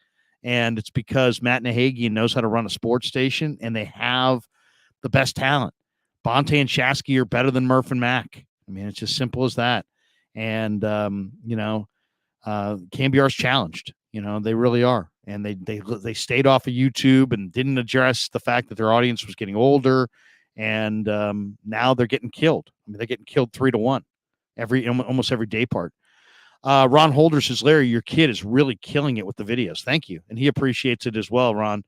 And it's because Matt Nahagian knows how to run a sports station, and they have the best talent. Bonte and Shasky are better than Murph and Mack. I mean, it's just simple as that. And, KMBR's challenged, they really are. And they stayed off of YouTube and didn't address the fact that their audience was getting older. And now they're getting killed. I mean, they're getting killed 3-1 almost every day part. Ron Holder says, Larry, your kid is really killing it with the videos. Thank you. And he appreciates it as well, Ron.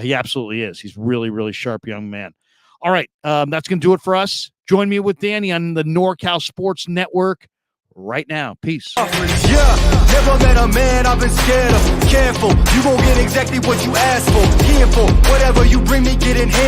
He absolutely is. He's really, really sharp young man. All right. That's going to do it for us. Join me with Danny on the NorCal Sports Network right now. Peace. Yeah, never met a man I've been scared of. Careful, you gon' get exactly what you asked for. Here for whatever you bring me, get in hand.